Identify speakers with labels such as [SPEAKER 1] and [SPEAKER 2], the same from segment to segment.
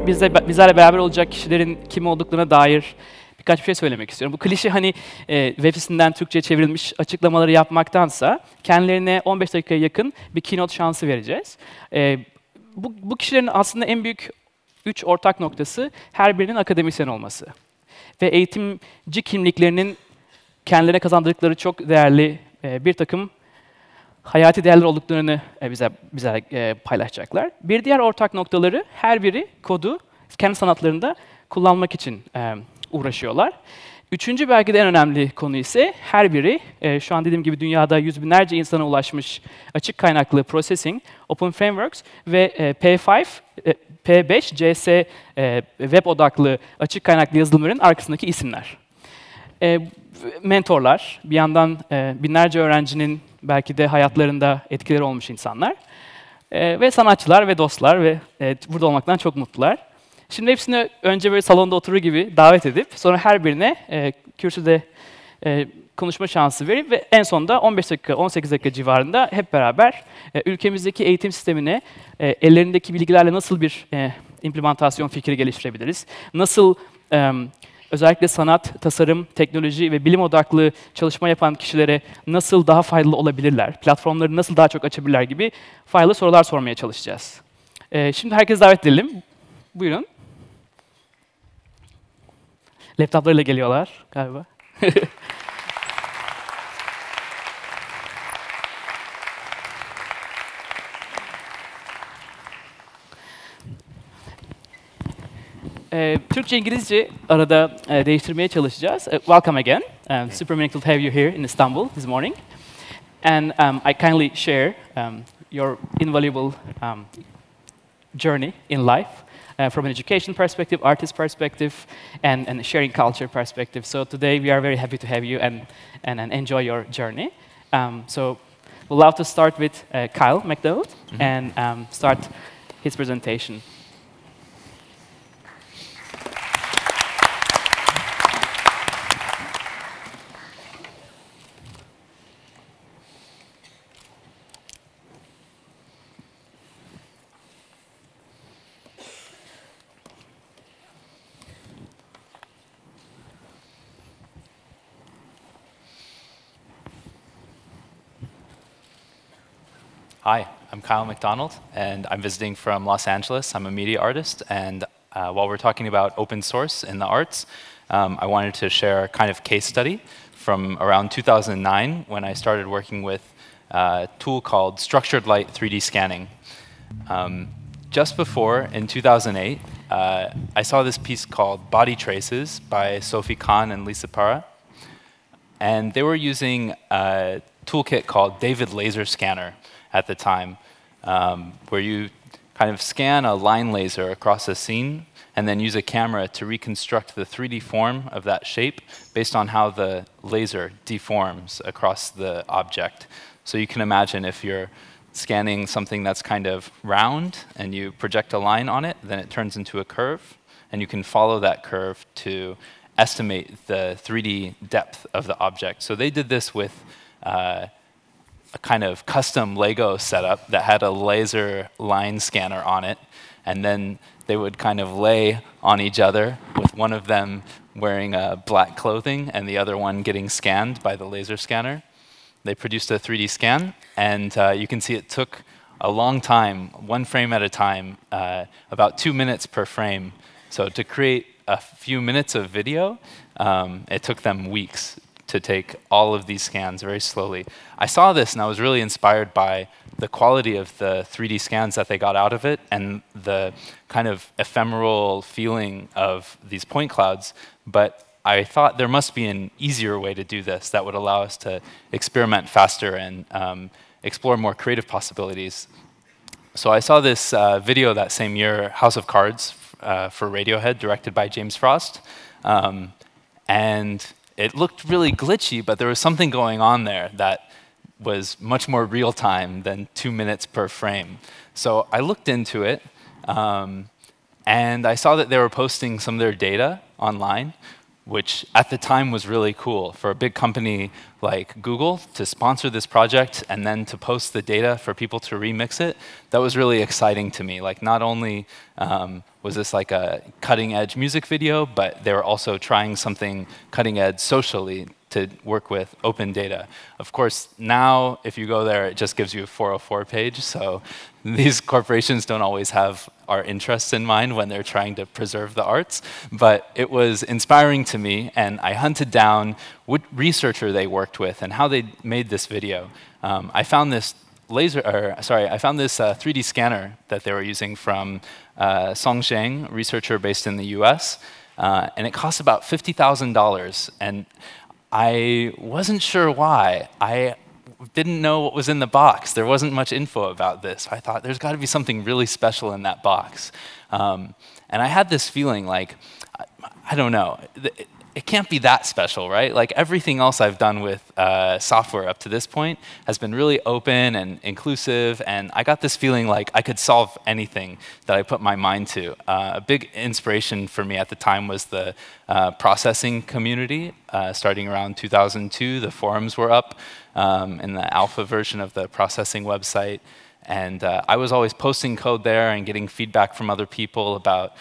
[SPEAKER 1] bizlerle beraber olacak kişilerin kim olduklarına dair birkaç bir şey söylemek istiyorum. Bu klişe hani web sitesinden Türkçe'ye çevrilmiş açıklamaları yapmaktansa kendilerine 15 dakikaya yakın bir keynote şansı vereceğiz. Bu kişilerin aslında en büyük 3 ortak noktası her birinin akademisyen olması. Ve eğitimci kimliklerinin kendilerine kazandırdıkları çok değerli bir takım hayati değerler olduklarını bize paylaşacaklar. Bir diğer ortak noktaları her biri kodu kendi sanatlarında kullanmak için uğraşıyorlar. Üçüncü belki de en önemli konu ise her biri şu an dediğim gibi dünyada yüz binlerce insana ulaşmış açık kaynaklı processing, open frameworks ve P5, CS web odaklı açık kaynaklı yazılımların arkasındaki isimler. Mentorlar, bir yandan binlerce öğrencinin belki de hayatlarında etkileri olmuş insanlar ve sanatçılar ve dostlar ve burada olmaktan çok mutlular. Şimdi hepsini önce böyle salonda oturur gibi davet edip sonra her birine kürsüde konuşma şansı verip ve en sonunda 15 dakika, 18 dakika civarında hep beraber ülkemizdeki eğitim sistemine ellerindeki bilgilerle nasıl bir implementasyon fikri geliştirebiliriz? Nasıl özellikle sanat, tasarım, teknoloji ve bilim odaklı çalışma yapan kişilere nasıl daha faydalı olabilirler? Platformları nasıl daha çok açabilirler gibi faydalı sorular sormaya çalışacağız. Şimdi herkes davet edelim. Buyurun. Laptoplarıyla geliyorlar galiba. Türkçe, İngilizce arada değiştirmeye çalışacağız. Welcome again. Super meaningful to have you here in Istanbul this morning. And I kindly share your invaluable journey in life from an education perspective, artist perspective, and sharing culture perspective. So today we are very happy to have you and enjoy your journey. So we'd love to start with Kyle McDonald and start his presentation.
[SPEAKER 2] Hi, I'm Kyle McDonald, and I'm visiting from Los Angeles. I'm a media artist, and while we're talking about open source in the arts, I wanted to share a kind of case study from around 2009 when I started working with a tool called structured light 3D scanning. Just before, in 2008, I saw this piece called Body Traces by Sophie Kahn and Lisa Para, and they were using a toolkit called David Laser Scanner at the time, where you kind of scan a line laser across a scene and then use a camera to reconstruct the 3D form of that shape based on how the laser deforms across the object. So you can imagine if you're scanning something that's kind of round and you project a line on it, then it turns into a curve, and you can follow that curve to estimate the 3D depth of the object. So they did this with a kind of custom Lego setup that had a laser line scanner on it, and then they would kind of lay on each other with one of them wearing black clothing and the other one getting scanned by the laser scanner. They produced a 3D scan, and you can see it took a long time, one frame at a time, about 2 minutes per frame. So to create a few minutes of video, it took them weeks to take all of these scans very slowly. I saw this and I was really inspired by the quality of the 3D scans that they got out of it and the kind of ephemeral feeling of these point clouds, but I thought there must be an easier way to do this that would allow us to experiment faster and explore more creative possibilities. So I saw this video that same year, House of Cards for Radiohead, directed by James Frost, and it looked really glitchy, but there was something going on there that was much more real time than 2 minutes per frame. So I looked into it, and I saw that they were posting some of their data online, which at the time was really cool. For a big company like Google to sponsor this project and then to post the data for people to remix it, that was really exciting to me. Like, not only was this like a cutting-edge music video, but they were also trying something cutting-edge socially to work with open data. Of course, now if you go there, it just gives you a 404 page, so these corporations don't always have our interests in mind when they're trying to preserve the arts, but it was inspiring to me, and I hunted down what researcher they worked with and how they made this video. I found this 3D scanner that they were using from Song Zheng, a researcher based in the US, and it cost about $50,000, and I wasn't sure why. I didn't know what was in the box. There wasn't much info about this. I thought there's got to be something really special in that box. And I had this feeling like, I don't know, it can't be that special, right? Like everything else I've done with software up to this point has been really open and inclusive, and I got this feeling like I could solve anything that I put my mind to. A big inspiration for me at the time was the processing community. Starting around 2002, the forums were up in the alpha version of the processing website. And I was always posting code there and getting feedback from other people about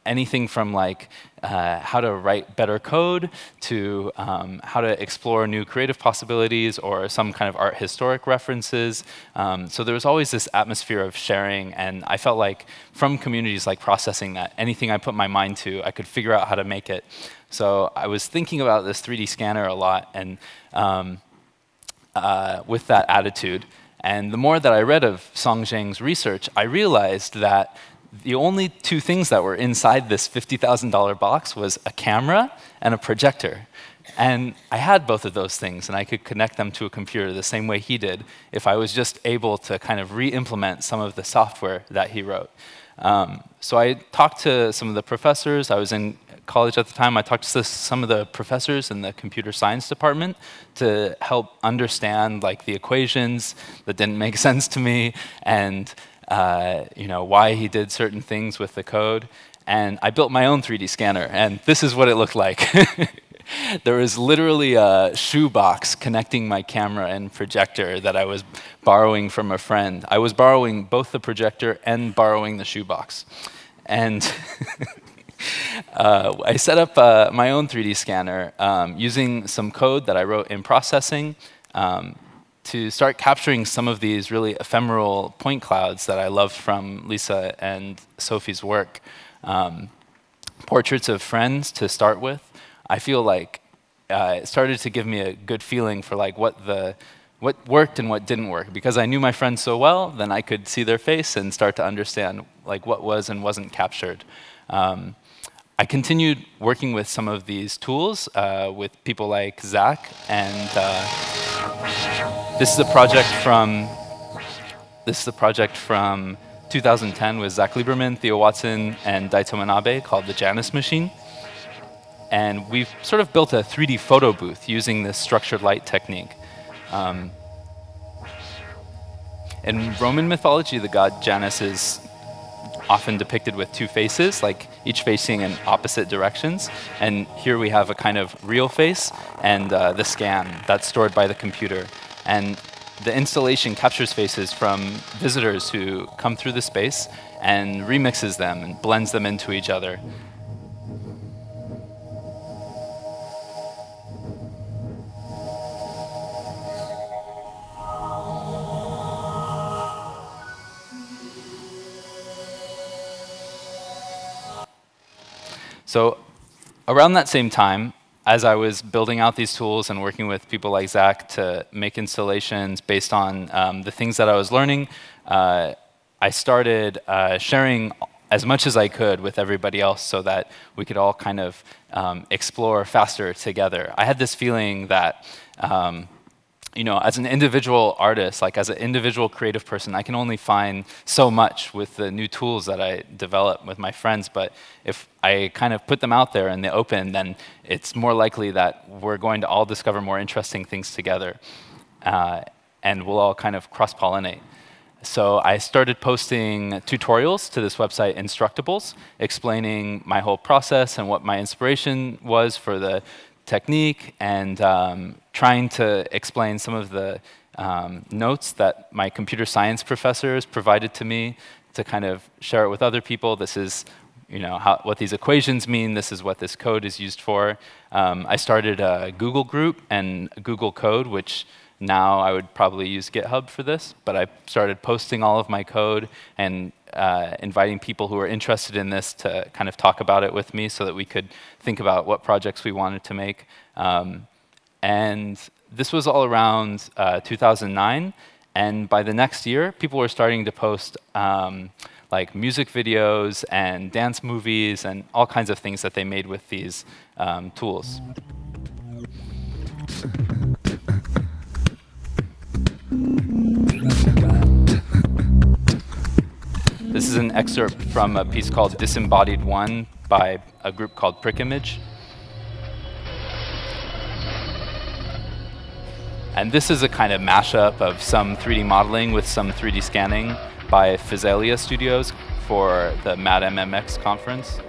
[SPEAKER 2] anything from like how to write better code to how to explore new creative possibilities or some kind of art historic references. So there was always this atmosphere of sharing, and I felt like from communities like processing that anything I put my mind to, I could figure out how to make it. So I was thinking about this 3D scanner a lot, and with that attitude. And the more that I read of Song Zheng's research, I realized that the only two things that were inside this $50,000 box was a camera and a projector. And I had both of those things, and I could connect them to a computer the same way he did if I was just able to kind of re-implement some of the software that he wrote. So I talked to some of the professors. I was in college at the time. I talked to some of the professors in the computer science department to help understand like the equations that didn't make sense to me, and you know, why he did certain things with the code. And I built my own 3D scanner, and this is what it looked like. There was literally a shoebox connecting my camera and projector that I was borrowing from a friend. I was borrowing both the projector and borrowing the shoebox. And I set up my own 3D scanner using some code that I wrote in processing to start capturing some of these really ephemeral point clouds that I loved from Lisa and Sophie's work. Portraits of friends to start with. I feel like it started to give me a good feeling for like what worked and what didn't work. Because I knew my friends so well, then I could see their face and start to understand like what was and wasn't captured. I continued working with some of these tools with people like Zach, and this is a project from 2010 with Zach Lieberman, Theo Watson, and Daito Manabe called the Janus Machine. And we've sort of built a 3D photo booth using this structured light technique. In Roman mythology, the god Janus is often depicted with two faces, like each facing in opposite directions. And here we have a kind of real face and the scan that's stored by the computer. And the installation captures faces from visitors who come through the space and remixes them and blends them into each other. So around that same time, as I was building out these tools and working with people like Zach to make installations based on the things that I was learning, I started sharing as much as I could with everybody else so that we could all kind of explore faster together. I had this feeling that you know, as an individual artist, like as an individual creative person, I can only find so much with the new tools that I develop with my friends. But if I kind of put them out there in the open, then it's more likely that we're going to all discover more interesting things together. And we'll all kind of cross-pollinate. So I started posting tutorials to this website, Instructables, explaining my whole process and what my inspiration was for the technique, and trying to explain some of the notes that my computer science professors provided to me to kind of share it with other people. This is what these equations mean. This is what this code is used for. I started a Google group and Google Code, which now I would probably use GitHub for this, but I started posting all of my code and inviting people who were interested in this to kind of talk about it with me so that we could think about what projects we wanted to make. And this was all around 2009, and by the next year, people were starting to post like music videos and dance movies and all kinds of things that they made with these tools. This is an excerpt from a piece called Disembodied One by a group called Prick Image. And this is a kind of mashup of some 3D modeling with some 3D scanning by Physalia Studios for the MAD-MMX conference.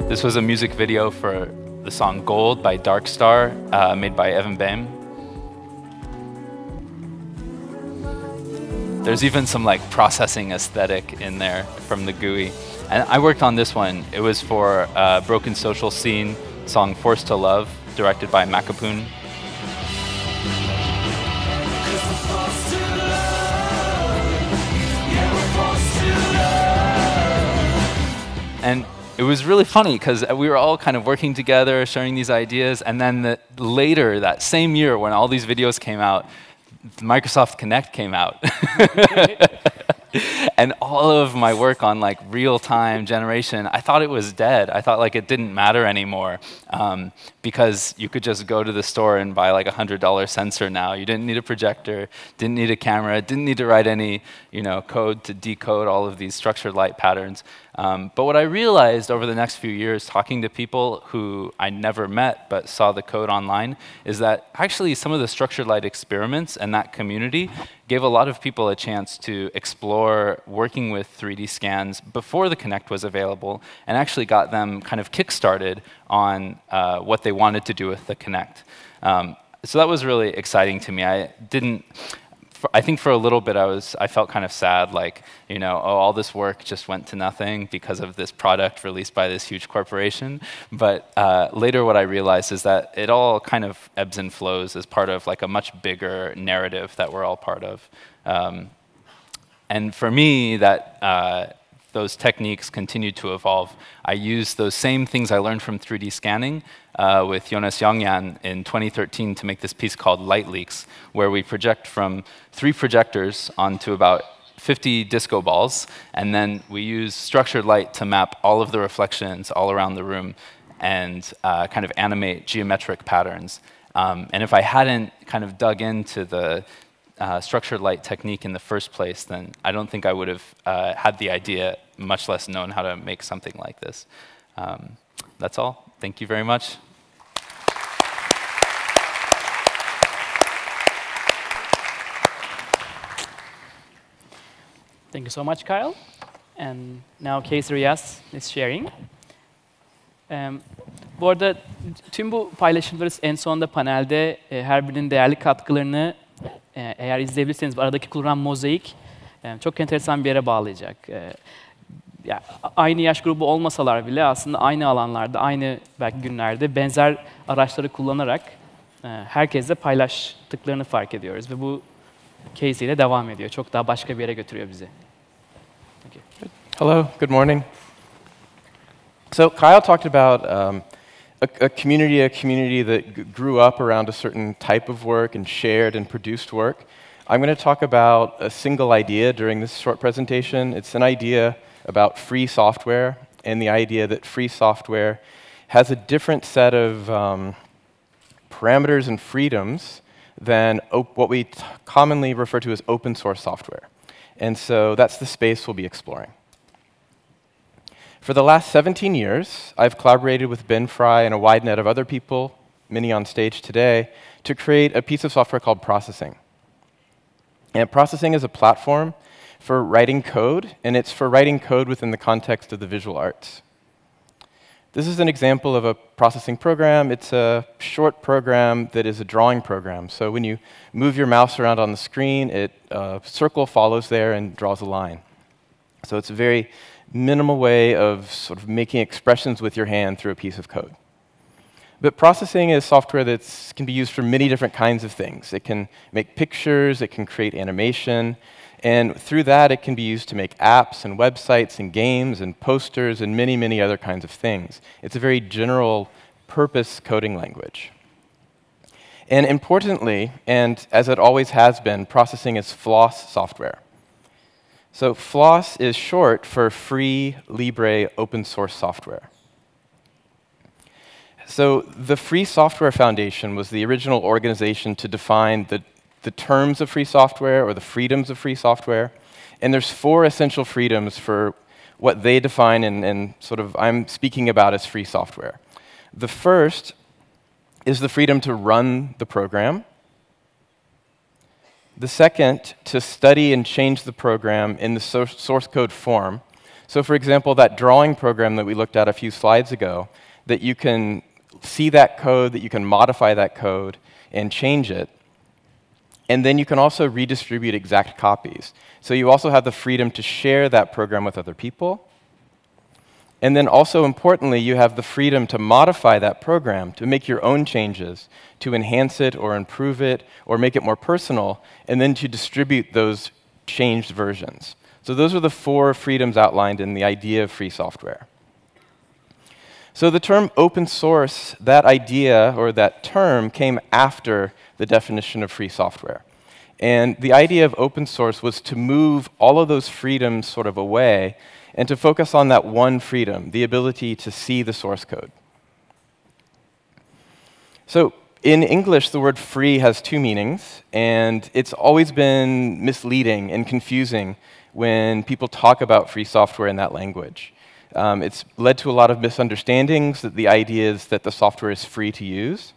[SPEAKER 2] This was a music video for the song Gold by Dark Star, made by Evan Baim. There's even some like processing aesthetic in there from the GUI. And I worked on this one. It was for Broken Social Scene song Forced to Love, directed by Macapun. And it was really funny because we were all kind of working together, sharing these ideas, and then later, that same year when all these videos came out, Microsoft Kinect came out. And all of my work on like real-time generation, I thought it was dead. I thought like it didn't matter anymore because you could just go to the store and buy like a $100 sensor now. You didn't need a projector, didn't need a camera, didn't need to write any code to decode all of these structured light patterns. But what I realized over the next few years, talking to people who I never met but saw the code online, is that actually some of the structured light experiments and that community gave a lot of people a chance to explore working with 3D scans before the Kinect was available, and actually got them kind of kick-started on what they wanted to do with the Kinect. So that was really exciting to me. I think for a little bit I felt kind of sad, like, oh, all this work just went to nothing because of this product released by this huge corporation. But later what I realized is that it all kind of ebbs and flows as part of like a much bigger narrative that we're all part of. And for me, those techniques continued to evolve. I used those same things I learned from 3D scanning with Jonas Jongjan in 2013 to make this piece called Light Leaks, where we project from 3 projectors onto about 50 disco balls, and then we use structured light to map all of the reflections all around the room and kind of animate geometric patterns. And if I hadn't kind of dug into the structured light technique in the first place, then I don't think I would have had the idea, much less known how to make something like this. That's all. Thank you very much.
[SPEAKER 1] Thank you so much, Kyle. And now Reas is sharing. Bu arada tüm bu paylaşımları en sonunda panelde her birinin değerli katkılarını eğer izleyebilirseniz aradaki kurulan mozaik çok enteresan bir yere bağlayacak. Yani aynı yaş grubu olmasalar bile aslında aynı alanlarda, aynı belki günlerde benzer araçları kullanarak herkesle paylaştıklarını fark ediyoruz ve bu case ile devam ediyor. Çok daha başka bir yere götürüyor bizi.
[SPEAKER 3] Hello, good morning. So Kyle talked about a community that grew up around a certain type of work and shared and produced work. I'm going to talk about a single idea during this short presentation. It's an idea about free software and the idea that free software has a different set of parameters and freedoms than what we commonly refer to as open source software. And so that's the space we'll be exploring. For the last 17 years, I've collaborated with Ben Fry and a wide net of other people, many on stage today, to create a piece of software called Processing. And Processing is a platform for writing code, and it's for writing code within the context of the visual arts. This is an example of a processing program. It's a short program that is a drawing program. So when you move your mouse around on the screen, a circle follows there and draws a line. So it's a very minimal way of sort of making expressions with your hand through a piece of code. But processing is software that can be used for many different kinds of things. It can make pictures, it can create animation, and through that it can be used to make apps and websites and games and posters and many, many other kinds of things. It's a very general purpose coding language. And importantly, and as it always has been, processing is FLOSS software. So FLOSS is short for Free, Libre, Open Source Software. So the Free Software Foundation was the original organization to define the terms of free software or the freedoms of free software. And there's 4 essential freedoms for what they define and sort of I'm speaking about as free software. The first is the freedom to run the program. The second, to study and change the program in the source code form. So for example, that drawing program that we looked at a few slides ago, that you can see that code, that you can modify that code and change it. And then you can also redistribute exact copies. So you also have the freedom to share that program with other people. And then also importantly, you have the freedom to modify that program, to make your own changes, to enhance it or improve it or make it more personal, and then to distribute those changed versions. So those are the 4 freedoms outlined in the idea of free software. So the term open source, that idea or that term came after the definition of free software. And the idea of open source was to move all of those freedoms sort of away and to focus on that one freedom, the ability to see the source code. So in English, the word free has 2 meanings, and it's always been misleading and confusing when people talk about free software in that language. It's led to a lot of misunderstandings that the idea is that the software is free to use.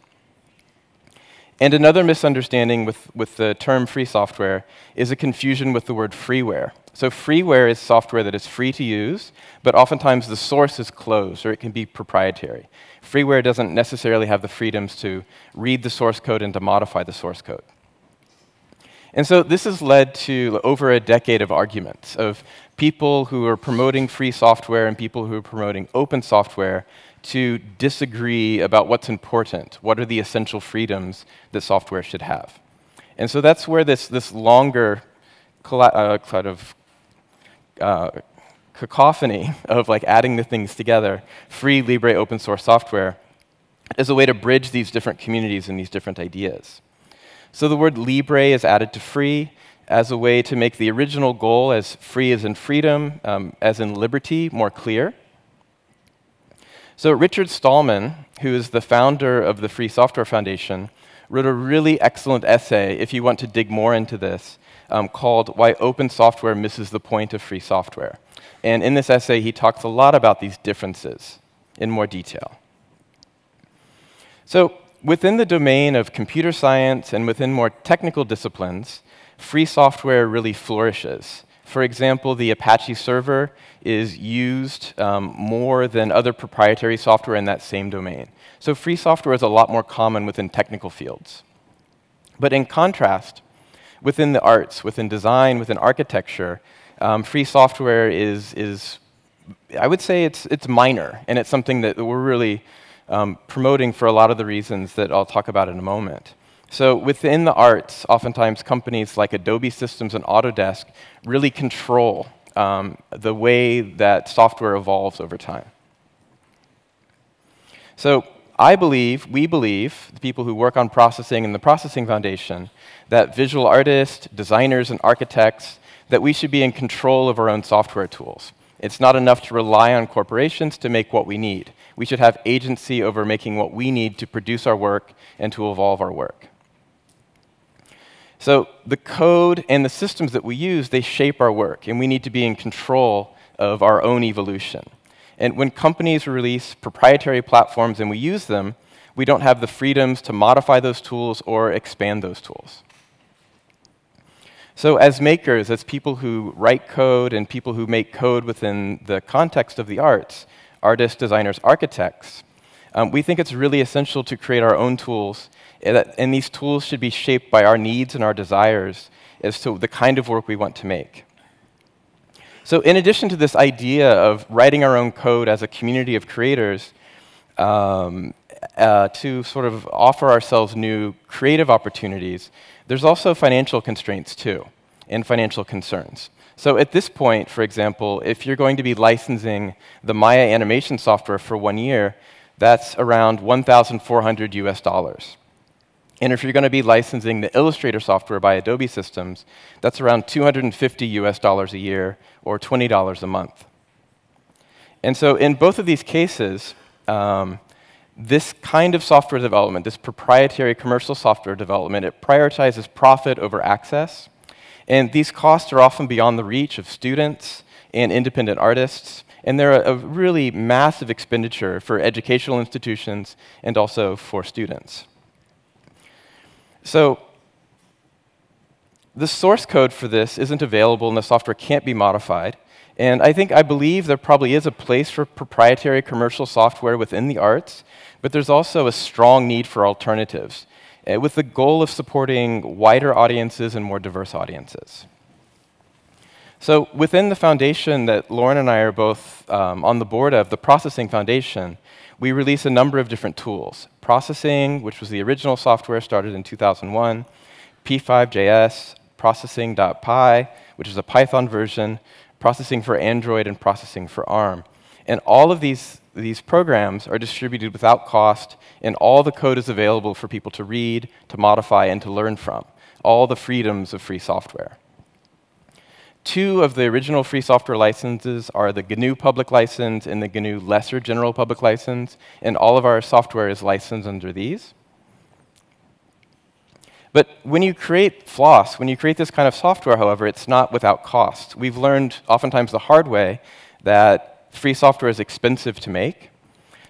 [SPEAKER 3] And another misunderstanding with the term free software is a confusion with the word freeware. So freeware is software that is free to use, but oftentimes the source is closed or it can be proprietary. Freeware doesn't necessarily have the freedoms to read the source code and to modify the source code. And so this has led to over a decade of arguments of people who are promoting free software and people who are promoting open software to disagree about what's important, what are the essential freedoms that software should have. And so that's where this longer kind of cacophony of like adding the things together, free, libre, open source software, is a way to bridge these different communities and these different ideas. So the word libre is added to free as a way to make the original goal as free as in freedom, as in liberty, more clear. So Richard Stallman, who is the founder of the Free Software Foundation, wrote a really excellent essay, if you want to dig more into this, called Why Open Software Misses the Point of Free Software. And in this essay, he talks a lot about these differences in more detail. So within the domain of computer science and within more technical disciplines, free software really flourishes. For example, the Apache server is used more than other proprietary software in that same domain. So free software is a lot more common within technical fields. But in contrast, within the arts, within design, within architecture, free software is I would say it's minor, and it's something that we're really promoting for a lot of the reasons that I'll talk about in a moment. So within the arts, oftentimes companies like Adobe Systems and Autodesk really control the way that software evolves over time. So we believe, the people who work on processing in the Processing Foundation, that visual artists, designers, and architects, that we should be in control of our own software tools. It's not enough to rely on corporations to make what we need. We should have agency over making what we need to produce our work and to evolve our work. So the code and the systems that we use, they shape our work, and we need to be in control of our own evolution. And when companies release proprietary platforms and we use them, we don't have the freedoms to modify those tools or expand those tools. So as makers, as people who write code and people who make code within the context of the arts, artists, designers, architects, we think it's really essential to create our own tools, and these tools should be shaped by our needs and our desires as to the kind of work we want to make. So in addition to this idea of writing our own code as a community of creators, to sort of offer ourselves new creative opportunities, there's also financial constraints too, and financial concerns. So at this point, for example, if you're going to be licensing the Maya animation software for 1 year, that's around $1,400 US. And if you're going to be licensing the Illustrator software by Adobe Systems, that's around $250 US a year, or $20 a month. And so in both of these cases, this kind of software development, this proprietary commercial software development, it prioritizes profit over access. And these costs are often beyond the reach of students and independent artists. And they're a really massive expenditure for educational institutions and also for students. So the source code for this isn't available and the software can't be modified. And I believe there probably is a place for proprietary commercial software within the arts, but there's also a strong need for alternatives, with the goal of supporting wider audiences and more diverse audiences. So within the foundation that Lauren and I are both on the board of, the Processing Foundation, we release a number of different tools. Processing, which was the original software, started in 2001, P5.js, processing.py, which is a Python version, processing for Android, and processing for ARM. And all of these programs are distributed without cost, and all the code is available for people to read, to modify, and to learn from. All the freedoms of free software. 2 of the original free software licenses are the GNU public license and the GNU lesser general public license, and all of our software is licensed under these. But when you create Floss, when you create this kind of software, however, it's not without cost. We've learned oftentimes the hard way that free software is expensive to make.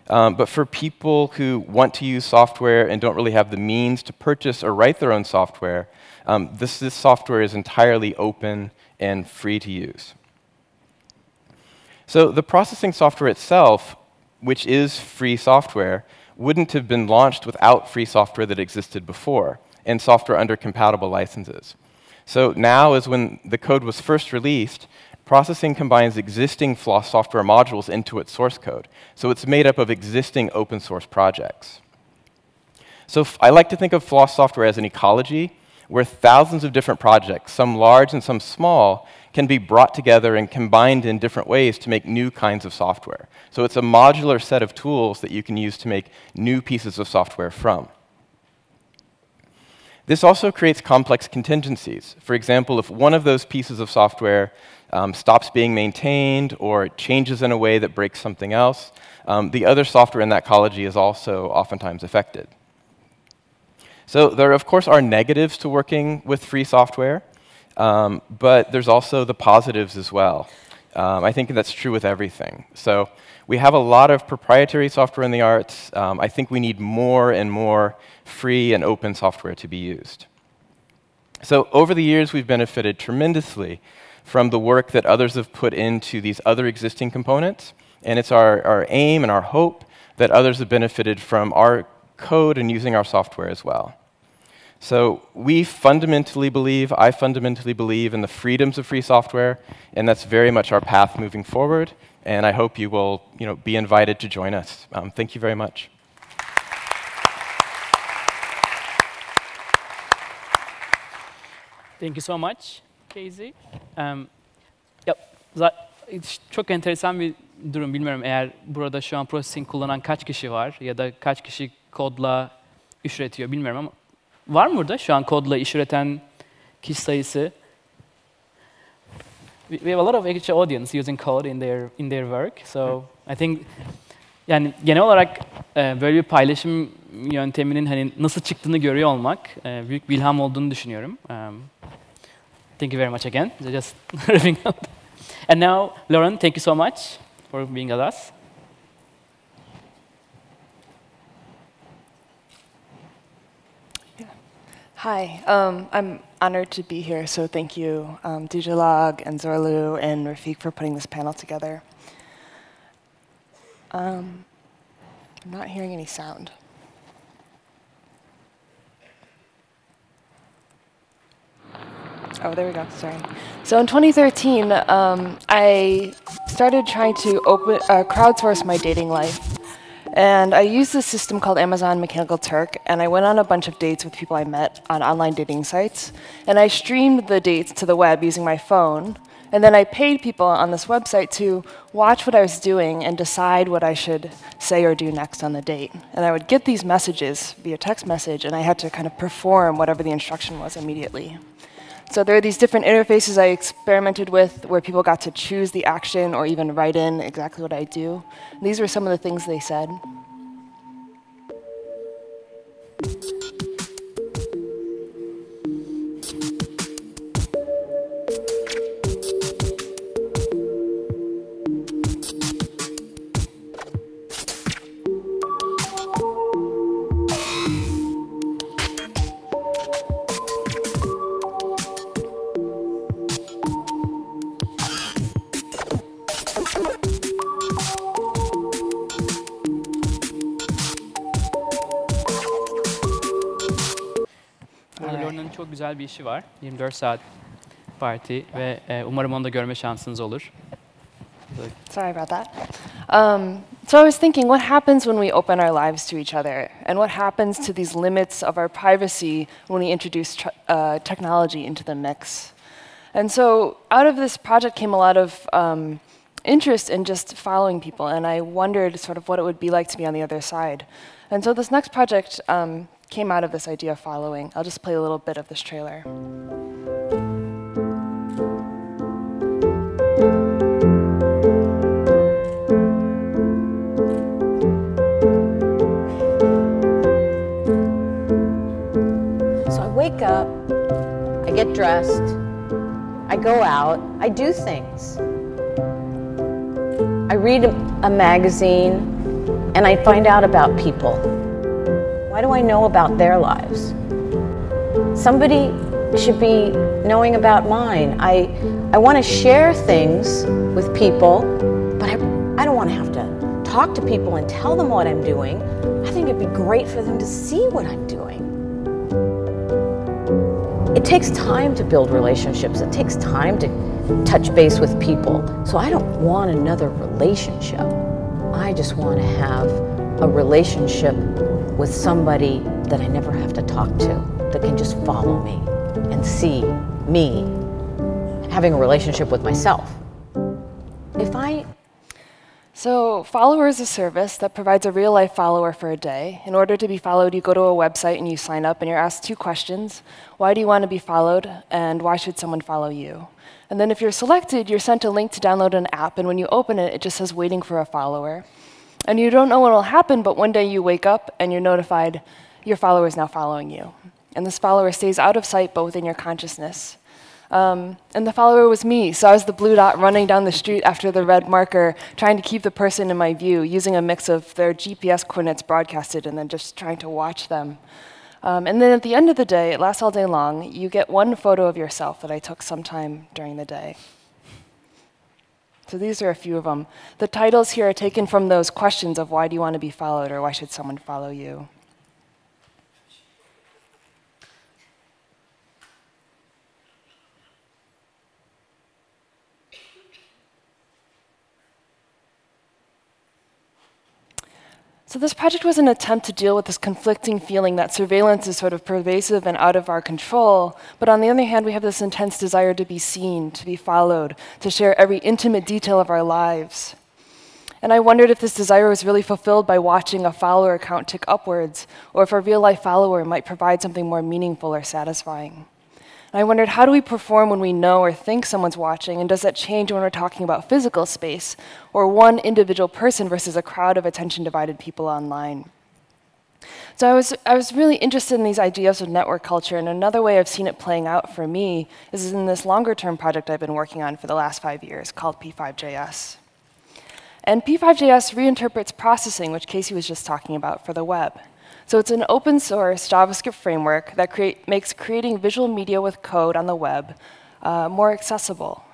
[SPEAKER 3] But for people who want to use software and don't really have the means to purchase or write their own software, this software is entirely open and free to use. So the processing software itself, which is free software, wouldn't have been launched without free software that existed before, and software under compatible licenses. So now is when the code was first released, processing combines existing Floss software modules into its source code. So it's made up of existing open source projects. So I like to think of Floss software as an ecology where thousands of different projects, some large and some small, can be brought together and combined in different ways to make new kinds of software. So it's a modular set of tools that you can use to make new pieces of software from. This also creates complex contingencies. For example, if one of those pieces of software stops being maintained or changes in a way that breaks something else, the other software in that ecology is also oftentimes affected. So there, of course, are negatives to working with free software, but there's also the positives as well. I think that's true with everything. So we have a lot of proprietary software in the arts. I think we need more and more free and open software to be used. So over the years, we've benefited tremendously from the work that others have put into these other existing components. And it's our aim and our hope that others have benefited from our code and using our software as well. So we fundamentally believe, I fundamentally believe in the freedoms of free software, and that's very much our path moving forward. And I hope you will, be invited to join us. Thank you very much.
[SPEAKER 1] Thank you so much, Casey. Çok enteresan bir durum. Bilmiyorum eğer burada şu an processing kullanan kaç kişi var ya da kaç kişi kodla iş üretiyor bilmiyorum ama var mı burada şu an kodla iş üreten kişi sayısı? We have a lot of actual audience using code in their work. So I think yani genel olarak böyle bir paylaşım yönteminin hani nasıl çıktığını görüyor olmak büyük bir ilham olduğunu düşünüyorum. Thank you very much again. Just wrapping up. And now, Lauren, thank you so much for being with us.
[SPEAKER 4] Hi, I'm honored to be here, so thank you, Digilogue and Zorlu and Refik for putting this panel together. I'm not hearing any sound. Oh, there we go, sorry. So in 2013, I started trying to crowdsource my dating life. And I used this system called Amazon Mechanical Turk, and I went on a bunch of dates with people I met on online dating sites. And I streamed the dates to the web using my phone. And then I paid people on this website to watch what I was doing and decide what I should say or do next on the date. And I would get these messages via text message, and I had to kind of perform whatever the instruction was immediately. So there are these different interfaces I experimented with where people got to choose the action or even write in exactly what I do. And these were some of the things they said.
[SPEAKER 1] Çok güzel bir işi var. 24 saat parti ve umarım onu da görme şansınız olur.
[SPEAKER 4] Sorry about that. So I was thinking, what happens when we open our lives to each other? And what happens to these limits of our privacy when we introduce technology into the mix? And so out of this project came a lot of interest in just following people. And I wondered sort of what it would be like to be on the other side. And so this next project came out of this idea of following. I'll just play a little bit of this trailer.
[SPEAKER 5] So I wake up, I get dressed, I go out, I do things. I read a magazine, and I find out about people. Why do I know about their lives? Somebody should be knowing about mine. I want to share things with people, but I don't want to have to talk to people and tell them what I'm doing. I think it'd be great for them to see what I'm doing. It takes time to build relationships. It takes time to touch base with people. So I don't want another relationship. I just want to have a relationship with somebody that I never have to talk to, that can just follow me and see me having a relationship with myself.
[SPEAKER 4] So Follower is a service that provides a real-life follower for a day. In order to be followed, you go to a website and you sign up, and you're asked 2 questions. Why do you want to be followed, and why should someone follow you? And then if you're selected, you're sent a link to download an app, and when you open it, it just says waiting for a follower. And you don't know what will happen, but one day you wake up and you're notified your follower is now following you. And this follower stays out of sight, but within your consciousness. And the follower was me, so I was the blue dot running down the street after the red marker, trying to keep the person in my view, using a mix of their GPS coordinates broadcasted and then just trying to watch them. And then at the end of the day, it lasts all day long, you get one photo of yourself that I took sometime during the day. So these are a few of them. The titles here are taken from those questions of why do you want to be followed, or why should someone follow you? So this project was an attempt to deal with this conflicting feeling that surveillance is sort of pervasive and out of our control, but on the other hand, we have this intense desire to be seen, to be followed, to share every intimate detail of our lives. And I wondered if this desire was really fulfilled by watching a follower count tick upwards, or if a real-life follower might provide something more meaningful or satisfying. And I wondered, how do we perform when we know or think someone's watching, and does that change when we're talking about physical space, or one individual person versus a crowd of attention-divided people online? So I was really interested in these ideas of network culture, and another way I've seen it playing out for me is in this longer-term project I've been working on for the last 5 years called P5JS. And P5JS reinterprets processing, which Casey was just talking about, for the web. So it's an open source JavaScript framework that makes creating visual media with code on the web more accessible.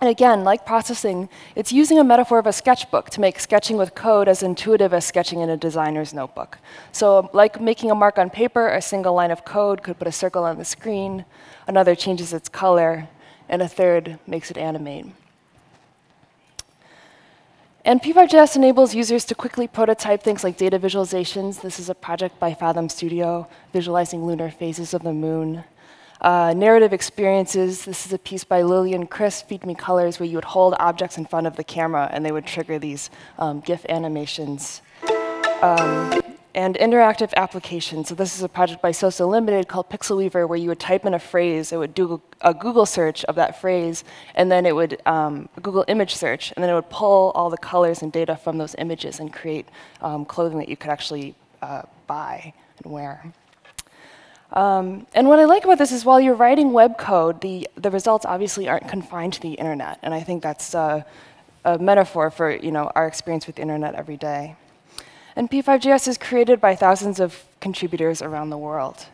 [SPEAKER 4] And again, like processing, it's using a metaphor of a sketchbook to make sketching with code as intuitive as sketching in a designer's notebook. So like making a mark on paper, a single line of code could put a circle on the screen, another changes its color, and a third makes it animate. And P5.js enables users to quickly prototype things like data visualizations. This is a project by Fathom Studio, visualizing lunar phases of the moon. Narrative experiences. This is a piece by Lily and Chris, Feed Me Colors, where you would hold objects in front of the camera, and they would trigger these GIF animations. And interactive applications. So this is a project by Sosa Limited called Pixel Weaver, where you would type in a phrase, it would do a Google search of that phrase, and then it would a Google image search, and then it would pull all the colors and data from those images and create clothing that you could actually buy and wear. And what I like about this is while you're writing web code, the results obviously aren't confined to the internet, and I think that's a metaphor for our experience with the internet every day. And P5.js is created by thousands of contributors around the world.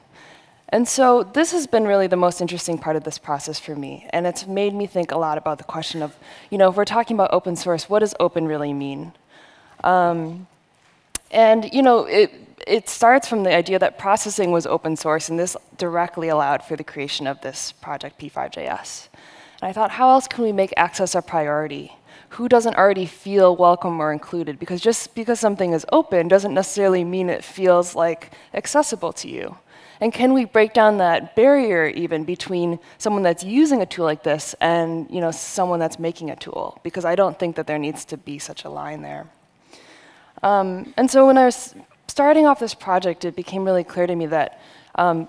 [SPEAKER 4] And so this has been really the most interesting part of this process for me, and it's made me think a lot about the question of, if we're talking about open source, what does open really mean? It starts from the idea that processing was open source, and this directly allowed for the creation of this project, P5.js. And I thought, how else can we make access a priority? Who doesn't already feel welcome or included? Because just because something is open doesn't necessarily mean it feels like accessible to you. And can we break down that barrier even between someone that's using a tool like this and someone that's making a tool? Because I don't think that there needs to be such a line there. And so when I was starting off this project, it became really clear to me that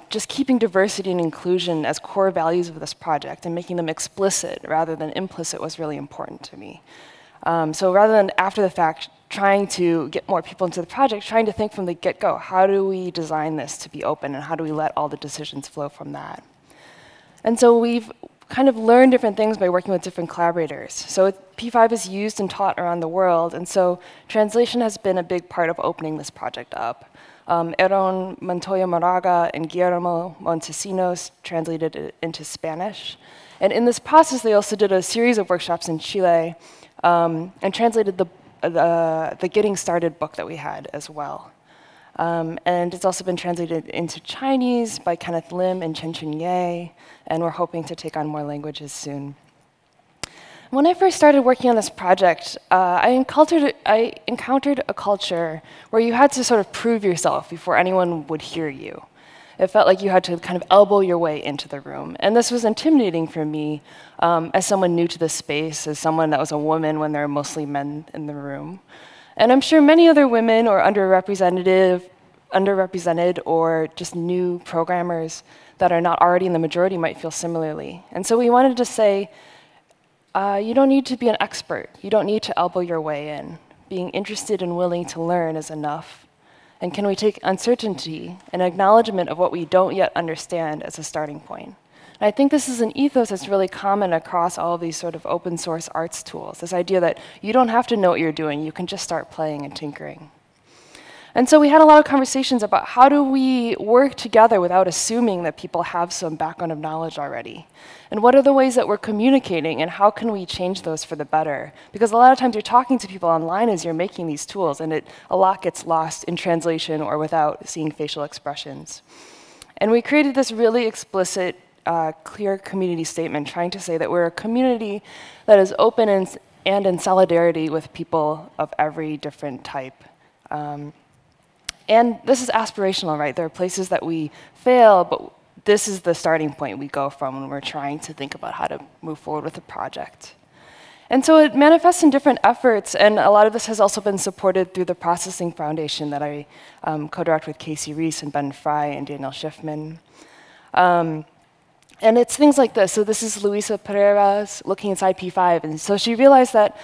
[SPEAKER 4] just keeping diversity and inclusion as core values of this project and making them explicit rather than implicit was really important to me. So rather than after the fact trying to get more people into the project, trying to think from the get-go, how do we design this to be open and how do we let all the decisions flow from that? And so we've kind of learned different things by working with different collaborators. So P5 is used and taught around the world, and so translation has been a big part of opening this project up. Eron Montoya Moraga and Guillermo Montesinos translated it into Spanish. And in this process, they also did a series of workshops in Chile and translated the Getting Started book that we had as well. And it's also been translated into Chinese by Kenneth Lim and Chen Ye, and we're hoping to take on more languages soon. When I first started working on this project, I encountered a culture where you had to sort of prove yourself before anyone would hear you. It felt like you had to kind of elbow your way into the room. And this was intimidating for me as someone new to the space, as someone that was a woman when there were mostly men in the room. And I'm sure many other women or underrepresented or just new programmers that are not already in the majority might feel similarly. And so we wanted to say, you don't need to be an expert. You don't need to elbow your way in. Being interested and willing to learn is enough. And can we take uncertainty and acknowledgement of what we don't yet understand as a starting point? And I think this is an ethos that's really common across all of these sort of open source arts tools, this idea that you don't have to know what you're doing, you can just start playing and tinkering. And so we had a lot of conversations about how do we work together without assuming that people have some background of knowledge already? And what are the ways that we're communicating, and how can we change those for the better? Because a lot of times you're talking to people online as you're making these tools, and a lot gets lost in translation or without seeing facial expressions. And we created this really explicit, clear community statement trying to say that we're a community that is open and in solidarity with people of every different type. And this is aspirational, right? There are places that we fail, but this is the starting point we go from when we're trying to think about how to move forward with a project. And so it manifests in different efforts, and a lot of this has also been supported through the Processing Foundation that I co-direct with Casey Rees and Ben Fry and Daniel Schiffman. And it's things like this. So this is Luisa Pereira's looking inside P5, and so she realized that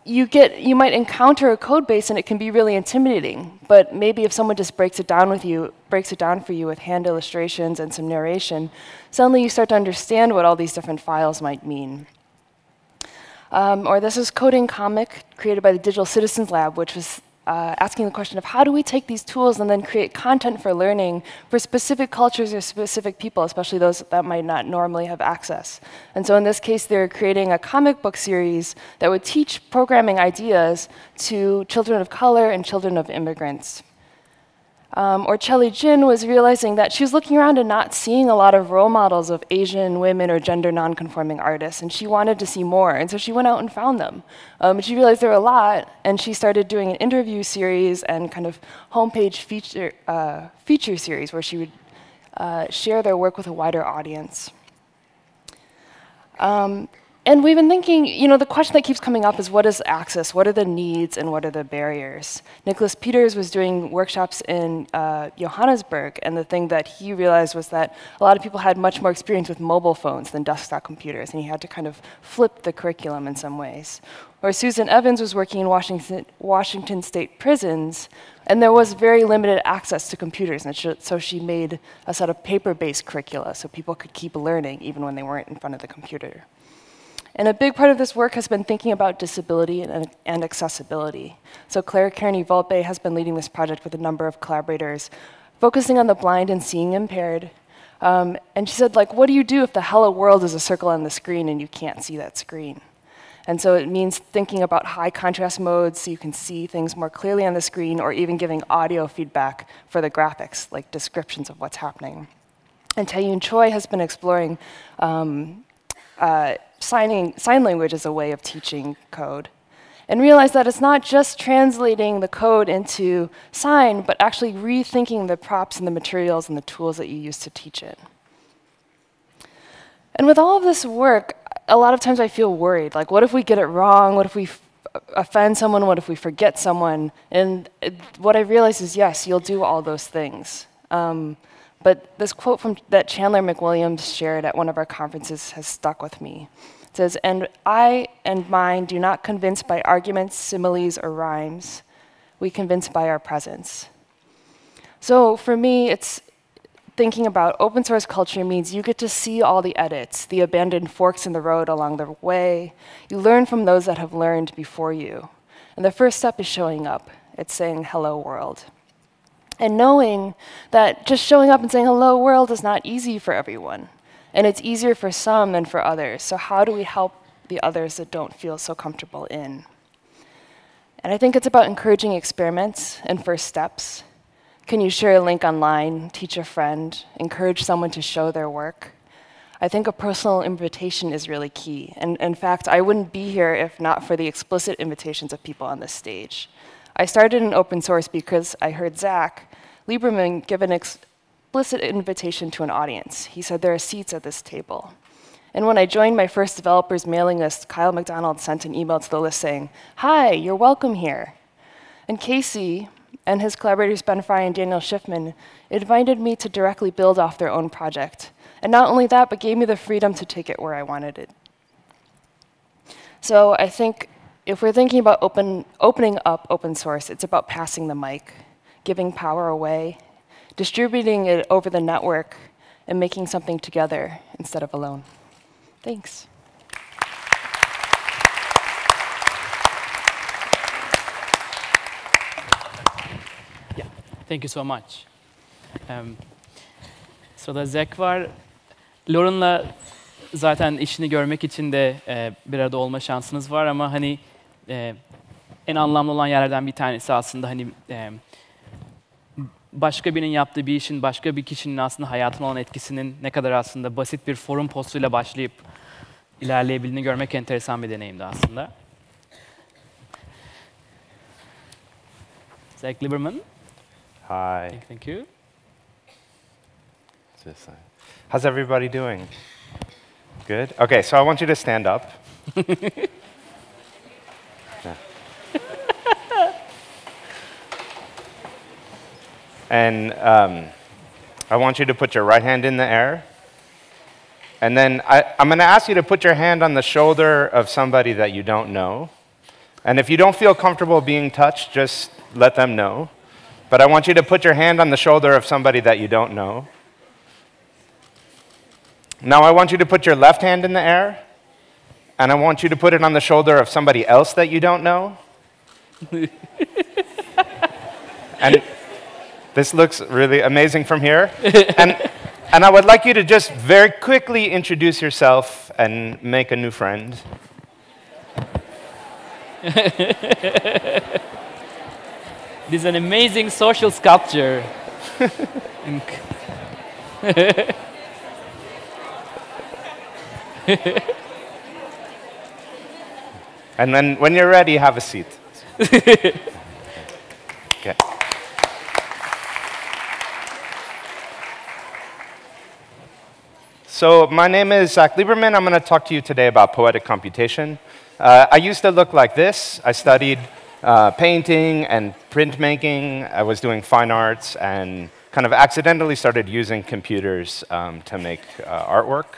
[SPEAKER 4] you might encounter a code base and it can be really intimidating, but maybe if someone just breaks it down for you with hand illustrations and some narration, suddenly you start to understand what all these different files might mean. Or this is Coding Comic, created by the Digital Citizens Lab, which was asking the question of how do we take these tools and then create content for learning for specific cultures or specific people, especially those that might not normally have access. And so in this case, they're creating a comic book series that would teach programming ideas to children of color and children of immigrants. Or Chelly Jin was realizing that she was looking around and not seeing a lot of role models of Asian women or gender non-conforming artists, and she wanted to see more, and so she went out and found them. She realized there were a lot, and she started doing an interview series and kind of homepage feature series where she would share their work with a wider audience. And we've been thinking, the question that keeps coming up is what is access, what are the needs, and what are the barriers? Nicholas Peters was doing workshops in Johannesburg, and the thing that he realized was that a lot of people had much more experience with mobile phones than desktop computers, and he had to kind of flip the curriculum in some ways. Or Susan Evans was working in Washington State prisons, and there was very limited access to computers, and so she made a set of paper-based curricula so people could keep learning even when they weren't in front of the computer. And a big part of this work has been thinking about disability and accessibility. So Claire Kearney-Volpe has been leading this project with a number of collaborators, focusing on the blind and seeing impaired. And she said, what do you do if the hello world is a circle on the screen and you can't see that screen? And so it means thinking about high contrast modes so you can see things more clearly on the screen, or even giving audio feedback for the graphics, like descriptions of what's happening. And Taeyun Choi has been exploring sign language as a way of teaching code, and realize that it's not just translating the code into sign, but actually rethinking the props and the materials and the tools that you use to teach it. And with all of this work, a lot of times I feel worried, what if we get it wrong? What if we offend someone? What if we forget someone? And what I realize is, yes, you'll do all those things. But this quote that Chandler McWilliams shared at one of our conferences has stuck with me. It says, "And I and mine do not convince by arguments, similes, or rhymes. We convince by our presence." So for me, it's thinking about open source culture means you get to see all the edits, the abandoned forks in the road along the way. You learn from those that have learned before you. And the first step is showing up. It's saying, hello, world. And knowing that just showing up and saying hello world is not easy for everyone. And it's easier for some than for others. So how do we help the others that don't feel so comfortable in? And I think it's about encouraging experiments and first steps. Can you share a link online, teach a friend, encourage someone to show their work? I think a personal invitation is really key. And in fact, I wouldn't be here if not for the explicit invitations of people on this stage. I started in open source because I heard Zach Lieberman give an explicit invitation to an audience. He said, there are seats at this table. And when I joined my first developers mailing list, Kyle McDonald sent an email to the list saying, "Hi, you're welcome here." And Casey and his collaborators Ben Fry and Daniel Schiffman invited me to directly build off their own project. And not only that, but gave me the freedom to take it where I wanted it. So I think if we're thinking about opening up open source, it's about passing the mic, giving power away, distributing it over the network, and making something together instead of alone. Thanks.
[SPEAKER 1] Yeah, thank you so much. Sırada Zach var. Lauren'la zaten işini görmek için de bir arada olma şansınız var ama hani en anlamlı olan yerlerden bir tanesi aslında hani başka birinin yaptığı bir işin başka bir kişinin aslında hayatına olan etkisinin ne kadar aslında basit bir forum postuyla başlayıp ilerleyebildiğini görmek enteresan bir deneyimdi aslında. Zach Lieberman.
[SPEAKER 6] Hi.
[SPEAKER 1] Thank you.
[SPEAKER 6] How's everybody doing? Good? Okay, so I want you to stand up. Yeah. And I want you to put your right hand in the air. And then I'm going to ask you to put your hand on the shoulder of somebody that you don't know. And if you don't feel comfortable being touched, just let them know. But I want you to put your hand on the shoulder of somebody that you don't know. Now I want you to put your left hand in the air, and I want you to put it on the shoulder of somebody else that you don't know. And this looks really amazing from here. And I would like you to just very quickly introduce yourself and make a new friend.
[SPEAKER 1] This is an amazing social sculpture.
[SPEAKER 6] And then when you're ready, have a seat. Okay. So my name is Lieberman. I'm going to talk to you today about poetic computation. I used to look like this. I studied painting and printmaking. I was doing fine arts and kind of accidentally started using computers to make artwork.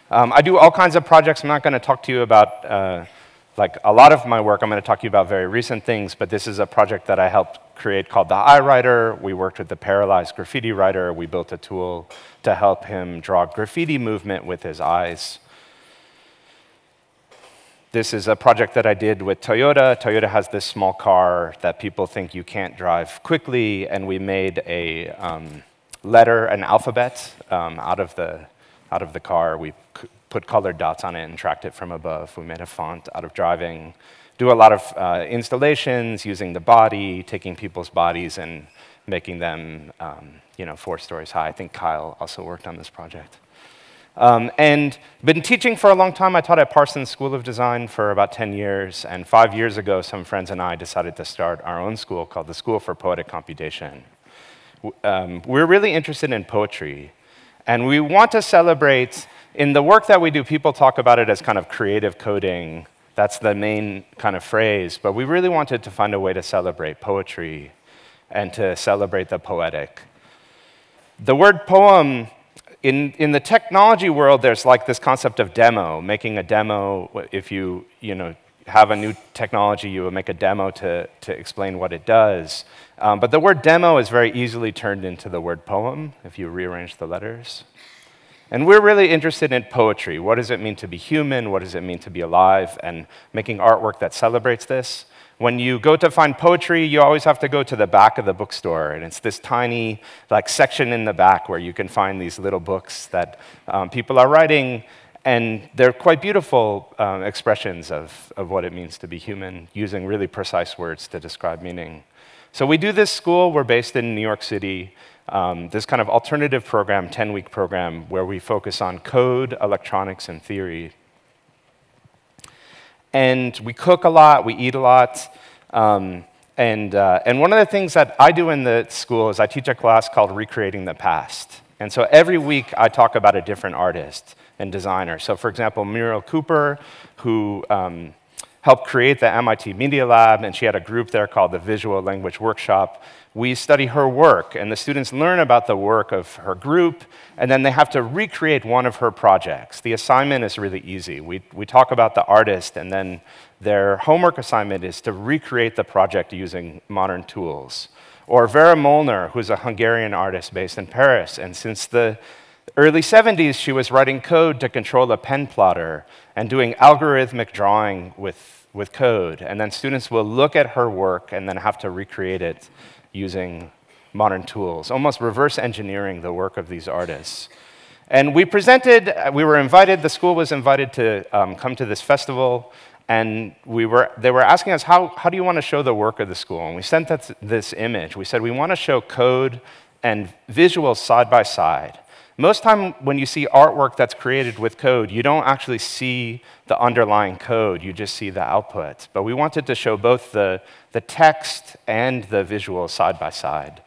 [SPEAKER 6] I do all kinds of projects. I'm not going to talk to you about like a lot of my work. I'm going to talk to you about very recent things, but this is a project that I helped create called the Eye Writer. We worked with the paralyzed graffiti writer. We built a tool to help him draw graffiti movement with his eyes. This is a project that I did with Toyota. Toyota has this small car that people think you can't drive quickly, and we made a letter, an alphabet out of the car. We put colored dots on it and tracked it from above. We made a font out of driving. Do a lot of installations using the body, taking people's bodies and making them 4 stories high. I think Kyle also worked on this project. And been teaching for a long time. I taught at Parsons School of Design for about 10 years. And 5 years ago, some friends and I decided to start our own school called the School for Poetic Computation. We're really interested in poetry. And we want to celebrate, in the work that we do, people talk about it as kind of creative coding. That's the main kind of phrase. But we really wanted to find a way to celebrate poetry and to celebrate the poetic. The word poem, in the technology world, there's like this concept of demo, making a demo. If you have a new technology, you would make a demo to explain what it does. But the word demo is very easily turned into the word poem if you rearrange the letters. And we're really interested in poetry. What does it mean to be human? What does it mean to be alive? And making artwork that celebrates this. When you go to find poetry, you always have to go to the back of the bookstore. And it's this tiny section in the back where you can find these little books that people are writing. And they're quite beautiful expressions of what it means to be human, using really precise words to describe meaning. So we do this school. We're based in New York City. This kind of alternative program, 10-week program, where we focus on code, electronics, and theory. And we cook a lot, we eat a lot. And one of the things that I do in the school is I teach a class called Recreating the Past. And so every week I talk about a different artist and designer. So for example, Muriel Cooper, who helped create the MIT Media Lab, and she had a group there called the Visual Language Workshop. We study her work, and the students learn about the work of her group, and then they have to recreate one of her projects. The assignment is really easy. We talk about the artist, and then their homework assignment is to recreate the project using modern tools. Or Vera Molnar, who's a Hungarian artist based in Paris, and since the early 70s, she was writing code to control a pen plotter and doing algorithmic drawing with code. And then students will look at her work and then have to recreate it using modern tools, almost reverse engineering the work of these artists. And we were invited, the school was invited to come to this festival, and they were asking us, how do you want to show the work of the school? And we sent this image. We said, we want to show code and visuals side by side. Most time when you see artwork that's created with code, you don't actually see the underlying code, you just see the output. But we wanted to show both the text and the visual side by side.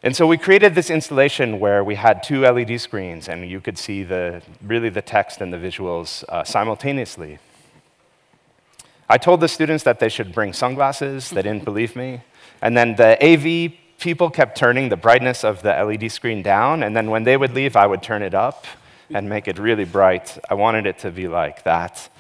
[SPEAKER 6] And so we created this installation where we had 2 LED screens, and you could see really the text and the visuals simultaneously. I told the students that they should bring sunglasses. They didn't believe me. And then the AV people kept turning the brightness of the LED screen down, and then when they would leave, I would turn it up and make it really bright. I wanted it to be like that.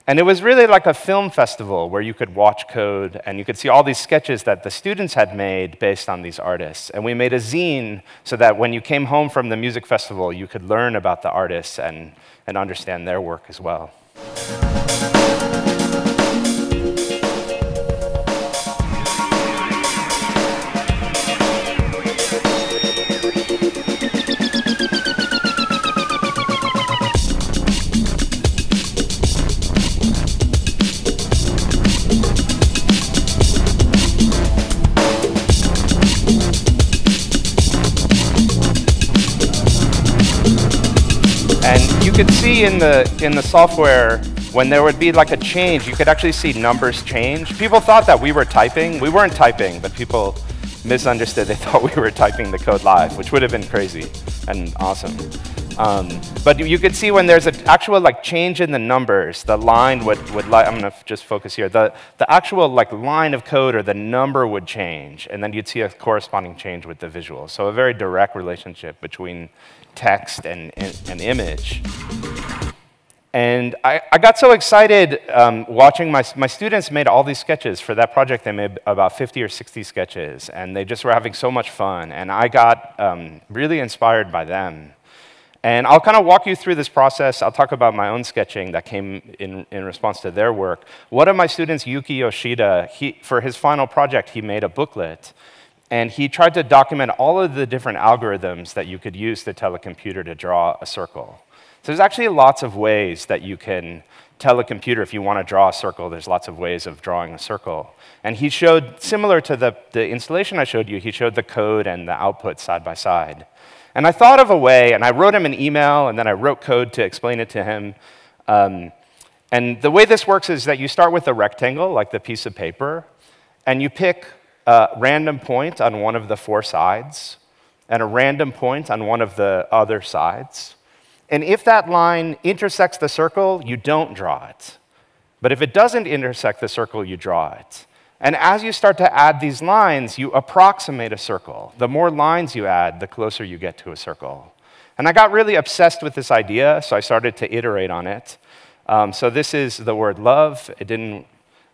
[SPEAKER 6] And it was really like a film festival where you could watch code, and you could see all these sketches that the students had made based on these artists. And we made a zine so that when you came home from the music festival, you could learn about the artists and understand their work as well. And you could see in the software, when there would be like a change, you could actually see numbers change. People thought that we were typing. We weren't typing, but people misunderstood. They thought we were typing the code live, which would have been crazy and awesome. But you could see when there's an actual like change in the numbers, the line would I'm going to just focus here. The actual like line of code or the number would change, and then you'd see a corresponding change with the visual. So a very direct relationship between text and image. And I got so excited watching my students made all these sketches. For that project, they made about 50 or 60 sketches, and they just were having so much fun. And I got really inspired by them. And I'll kind of walk you through this process. I'll talk about my own sketching that came in response to their work. One of my students, Yuki Yoshida, for his final project, he made a booklet. And he tried to document all of the different algorithms that you could use to tell a computer to draw a circle. So there's actually lots of ways that you can tell a computer if you want to draw a circle, there's lots of ways of drawing a circle. And he showed, similar to the installation I showed you, he showed the code and the output side by side. And I thought of a way, and I wrote him an email, and then I wrote code to explain it to him. And the way this works is that you start with a rectangle, like the piece of paper, and you pick a random point on one of the 4 sides, and a random point on one of the other sides. And if that line intersects the circle, you don't draw it. But if it doesn't intersect the circle, you draw it. And as you start to add these lines, you approximate a circle. The more lines you add, the closer you get to a circle. And I got really obsessed with this idea, so I started to iterate on it. So this is the word love.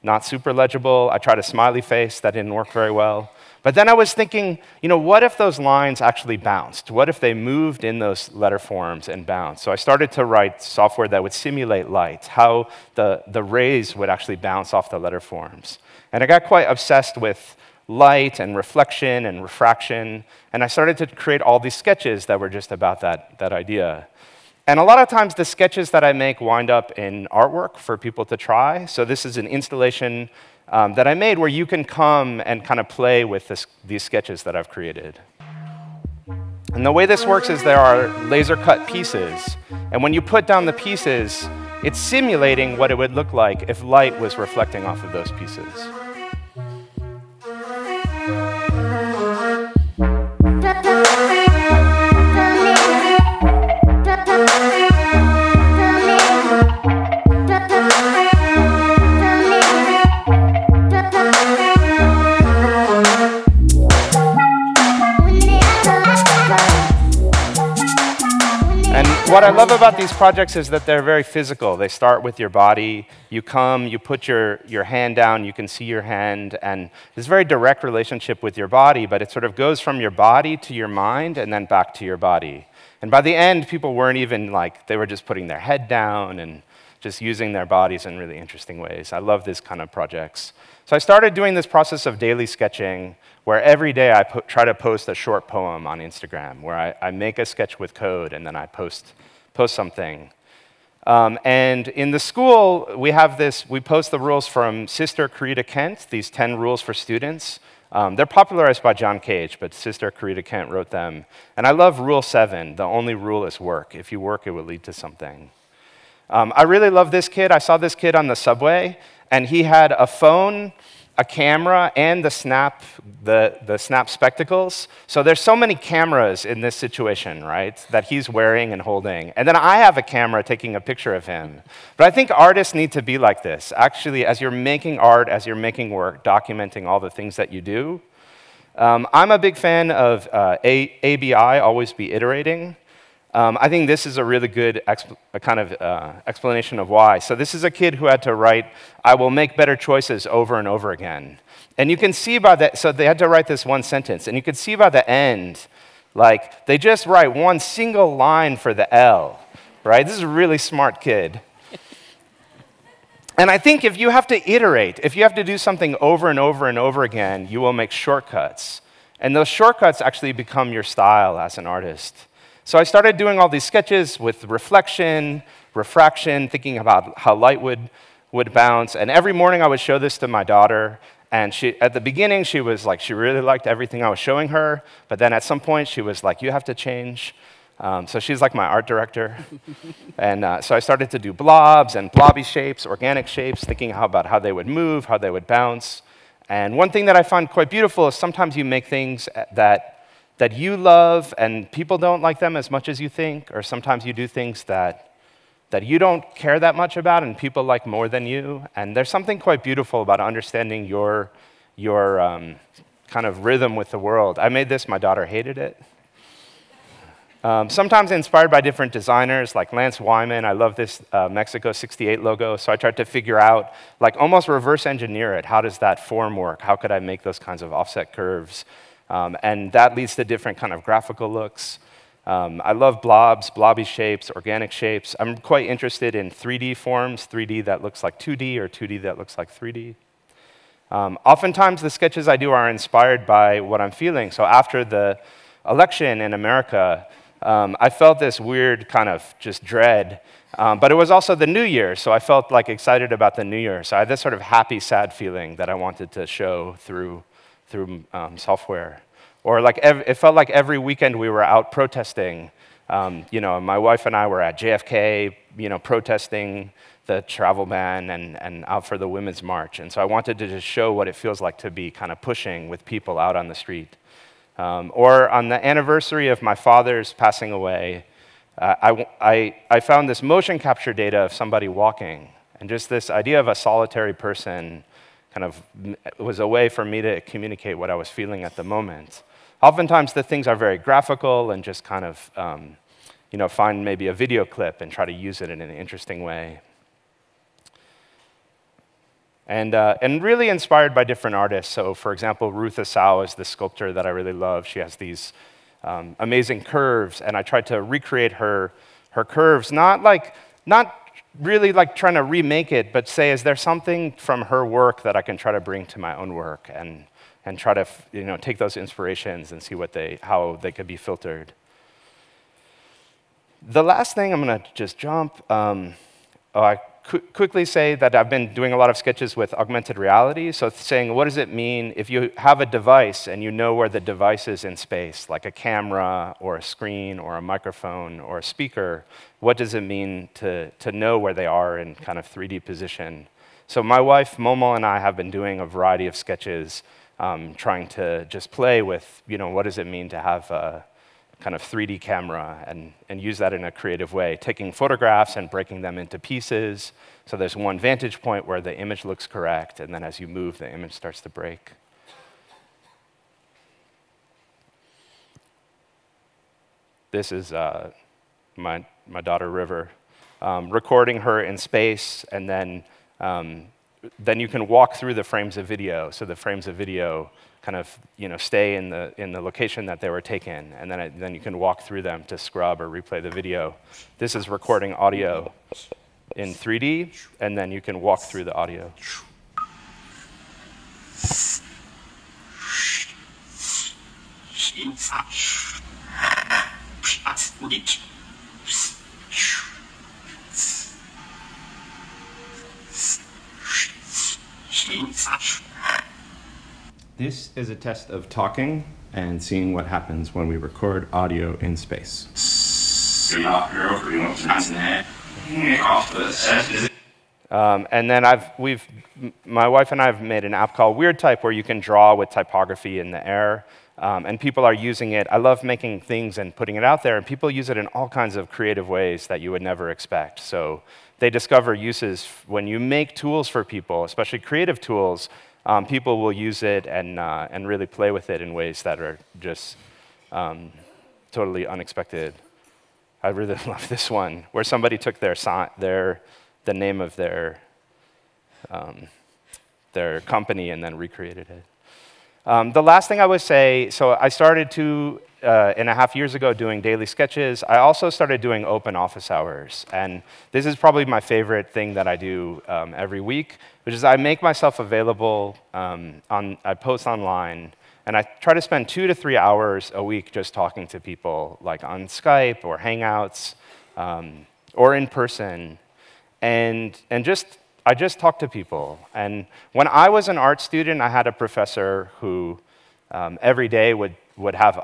[SPEAKER 6] Not super legible. I tried a smiley face. That didn't work very well. But then I was thinking, what if those lines actually bounced? What if they moved in those letter forms and bounced? So I started to write software that would simulate light, how the rays would actually bounce off the letter forms. And I got quite obsessed with light and reflection and refraction, and I started to create all these sketches that were just about that idea. And a lot of times the sketches that I make wind up in artwork for people to try. So this is an installation that I made where you can come and kind of play with these sketches that I've created. And the way this works is there are laser cut pieces, and when you put down the pieces, it's simulating what it would look like if light was reflecting off of those pieces. What I love about these projects is that they're very physical. They start with your body. You come, you put your hand down, you can see your hand, and there's a very direct relationship with your body, but it sort of goes from your body to your mind and then back to your body. And by the end, people weren't even they were just putting their head down and just using their bodies in really interesting ways. I love this kind of projects. So I started doing this process of daily sketching, where every day I try to post a short poem on Instagram, where I make a sketch with code and then I post something. And in the school, we post the rules from Sister Karita Kent, these 10 rules for students. They're popularized by John Cage, but Sister Karita Kent wrote them. And I love Rule 7, the only rule is work. If you work, it will lead to something. I really love this kid. I saw this kid on the subway, and he had a phone, a camera, and the Snap spectacles. So there's so many cameras in this situation, right, that he's wearing and holding. And then I have a camera taking a picture of him. But I think artists need to be like this. Actually, as you're making art, as you're making work, documenting all the things that you do. I'm a big fan of ABI, always be iterating. I think this is a really good explanation of why. So this is a kid who had to write, I will make better choices over and over again. And you can see by that, so they had to write this one sentence, and you can see by the end, they just write one single line for the L, right? This is a really smart kid. And I think if you have to iterate, if you have to do something over and over and over again, you will make shortcuts. And those shortcuts actually become your style as an artist. So I started doing all these sketches with reflection, refraction, thinking about how light would bounce. And every morning I would show this to my daughter. And at the beginning, she really liked everything I was showing her. But then at some point, she was like, you have to change. So she's like my art director. And so I started to do blobs and blobby shapes, organic shapes, thinking about how they would move, how they would bounce. And one thing that I find quite beautiful is sometimes you make things that you love and people don't like them as much as you think, or sometimes you do things that you don't care that much about and people like more than you. And there's something quite beautiful about understanding your kind of rhythm with the world. I made this, my daughter hated it. Sometimes inspired by different designers, like Lance Wyman. I love this Mexico 68 logo, so I tried to figure out, like almost reverse engineer it. How does that form work? How could I make those kinds of offset curves? And that leads to different kind of graphical looks. I love blobs, blobby shapes, organic shapes. I'm quite interested in 3D forms, 3D that looks like 2D or 2D that looks like 3D. Oftentimes, the sketches I do are inspired by what I'm feeling. So after the election in America, I felt this weird kind of just dread. But it was also the New Year, so I felt like excited about the New Year. So I had this sort of happy, sad feeling that I wanted to show through software. Or like it felt like every weekend we were out protesting. My wife and I were at JFK, protesting the travel ban and out for the Women's March. And so I wanted to just show what it feels like to be kind of pushing with people out on the street. Or on the anniversary of my father's passing away, I found this motion capture data of somebody walking. And just this idea of a solitary person kind of was a way for me to communicate what I was feeling at the moment. Oftentimes, the things are very graphical and just kind of, find maybe a video clip and try to use it in an interesting way. And really inspired by different artists. So, for example, Ruth Asau is the sculptor that I really love. She has these amazing curves, and I tried to recreate her curves, not really like trying to remake it, but say, is there something from her work that I can try to bring to my own work and try to take those inspirations and see how they could be filtered. The last thing, I'm going to just jump. I quickly say that I've been doing a lot of sketches with augmented reality. So saying, what does it mean if you have a device and you know where the device is in space, like a camera or a screen or a microphone or a speaker? What does it mean to know where they are in kind of 3D position? So my wife, Momo, and I have been doing a variety of sketches trying to just play with, what does it mean to have a kind of 3D camera and use that in a creative way, taking photographs and breaking them into pieces. So there's one vantage point where the image looks correct, and then as you move, the image starts to break. This is my daughter, River, recording her in space, and then you can walk through the frames of video. So the frames of video kind of stay in the location that they were taken, and then you can walk through them to scrub or replay the video. This is recording audio in 3D, and then you can walk through the audio. This is a test of talking and seeing what happens when we record audio in space. And then my wife and I have made an app called WeirdType where you can draw with typography in the air. And people are using it. I love making things and putting it out there, and people use it in all kinds of creative ways that you would never expect. So they discover uses when you make tools for people, especially creative tools. People will use it and really play with it in ways that are just totally unexpected. I really love this one, where somebody took the name of their company and then recreated it. The last thing I would say, so I started 2.5 years ago doing daily sketches. I also started doing open office hours. And this is probably my favorite thing that I do every week, which is I make myself available, I post online, and I try to spend 2 to 3 hours a week just talking to people, like on Skype or Hangouts or in person. And I just talk to people. And when I was an art student, I had a professor who every day would would have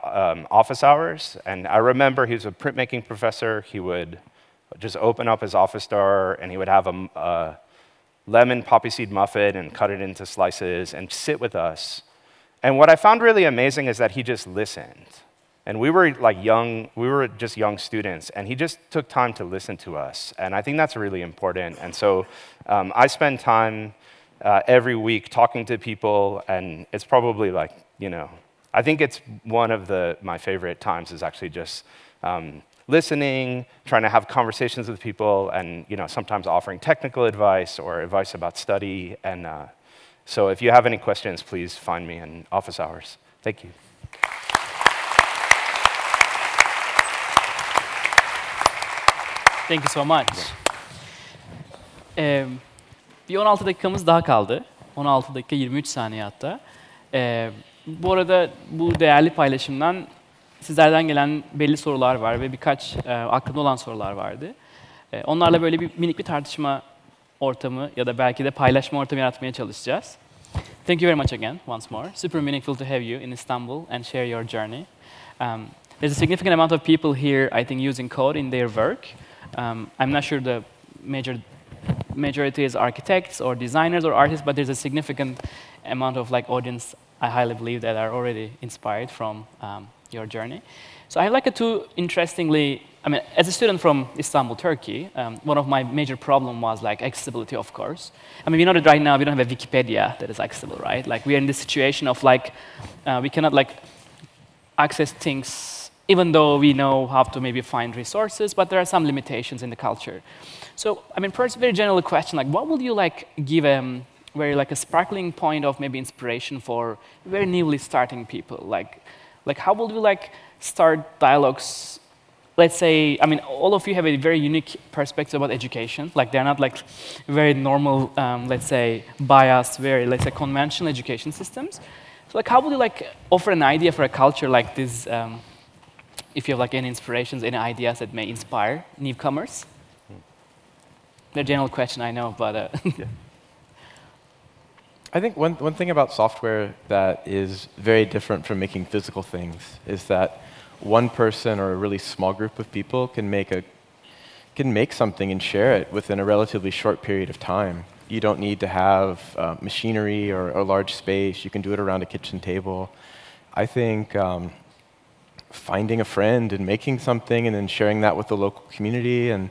[SPEAKER 6] office hours. And I remember he was a printmaking professor. He would just open up his office door, and he would have a lemon poppy seed muffin and cut it into slices and sit with us. And what I found really amazing is that he just listened. And we were like just young students, and he just took time to listen to us. And I think that's really important. And so I spend time every week talking to people, and it's probably like, I think it's one of my favorite times is actually just listening, trying to have conversations with people, and sometimes offering technical advice or advice about study. And so if you have any questions, please find me in office hours. Thank you.
[SPEAKER 1] Thank you so much. Bir 16 dakikamız daha kaldı. 16 dakika 23 saniye hatta. Bu arada bu değerli paylaşımdan sizlerden gelen belli sorular var ve birkaç aklımda olan sorular vardı. Onlarla böyle minik bir tartışma ortamı ya da belki de paylaşma ortamı yaratmaya çalışacağız. Thank you very much again, once more. Super meaningful to have you in Istanbul and share your journey. There's a significant amount of people here, I think, using code in their work. I'm not sure the majority is architects or designers or artists, but there's a significant amount of audience, I highly believe, that are already inspired from your journey. So I have as a student from Istanbul, Turkey, one of my major problems was accessibility, of course. We know that right now we don't have a Wikipedia that is accessible, right? We are in this situation of we cannot access things even though we know how to maybe find resources, but there are some limitations in the culture. So, first, very general question, what would you give a sparkling point of maybe inspiration for very newly starting people? How would you start dialogues? Let's say, all of you have a very unique perspective about education. They're not very normal, let's say, biased, very, let's say, conventional education systems. So, how would you offer an idea for a culture like this? If you have any inspirations, any ideas that may inspire newcomers? The general question, I know, but
[SPEAKER 3] yeah. I think one thing about software that is very different from making physical things is that one person or a really small group of people can make something and share it within a relatively short period of time. You don't need to have machinery or a large space. You can do it around a kitchen table. I think finding a friend and making something and then sharing that with the local community. And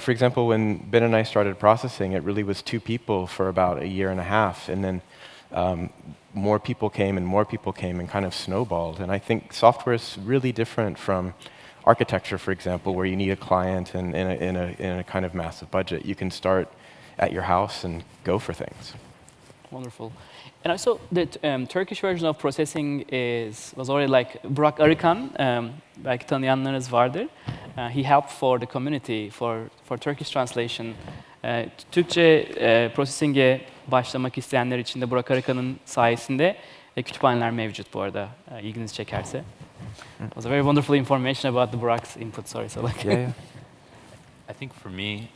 [SPEAKER 3] for example, when Ben and I started processing, it really was 2 people for about a year and a half. And then more people came and kind of snowballed. And I think software is really different from architecture, for example, where you need a client and in a kind of massive budget. You can start at your house and go for things.
[SPEAKER 1] Wonderful. And also, the Turkish version of processing was already Burak Arıkan, belki tanıyanlarınız vardır. He helped for the community, for Turkish translation. Türkçe processing'e başlamak isteyenler için de Burak Arıkan'ın sayesinde kütüphaneler mevcut bu arada, ilginizi çekerse. It was a very wonderful information about the Burak's input, sorry. So
[SPEAKER 2] yeah. I think for me,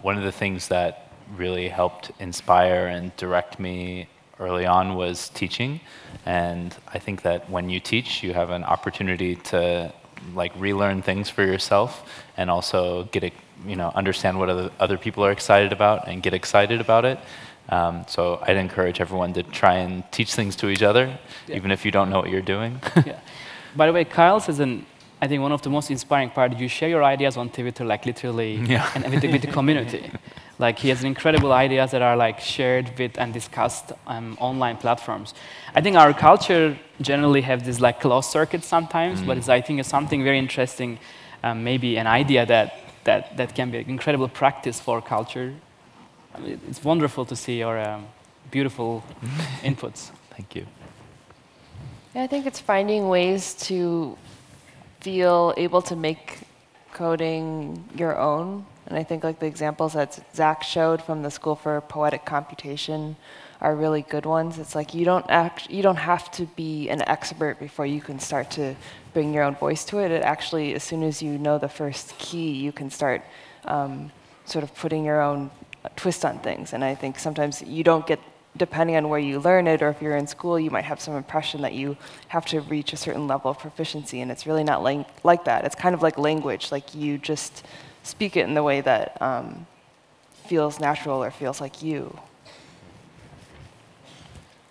[SPEAKER 2] one of the things that really helped inspire and direct me early on was teaching, and I think that when you teach, you have an opportunity to relearn things for yourself, and also understand what other people are excited about and get excited about it. So I'd encourage everyone to try and teach things to each other, even if you don't know what you're doing.
[SPEAKER 1] Yeah. By the way, Kyle says, I think one of the most inspiring part, you share your ideas on Twitter, literally, and with the community. He has incredible ideas that are shared with and discussed on online platforms. I think our culture generally have this closed circuit sometimes, but I think it's something very interesting, maybe an idea that can be an incredible practice for culture. It's wonderful to see your beautiful inputs.
[SPEAKER 2] Thank you.
[SPEAKER 4] Yeah, I think it's finding ways to feel able to make coding your own. And I think the examples that Zach showed from the School for Poetic Computation are really good ones. It's you don't have to be an expert before you can start to bring your own voice to it. It actually, as soon as you know the first key, you can start sort of putting your own twist on things. And I think sometimes you don't get depending on where you learn it, or if you're in school, you might have some impression that you have to reach a certain level of proficiency, and it's really not like that. It's kind of like language, like you just speak it in the way that feels natural or feels like you.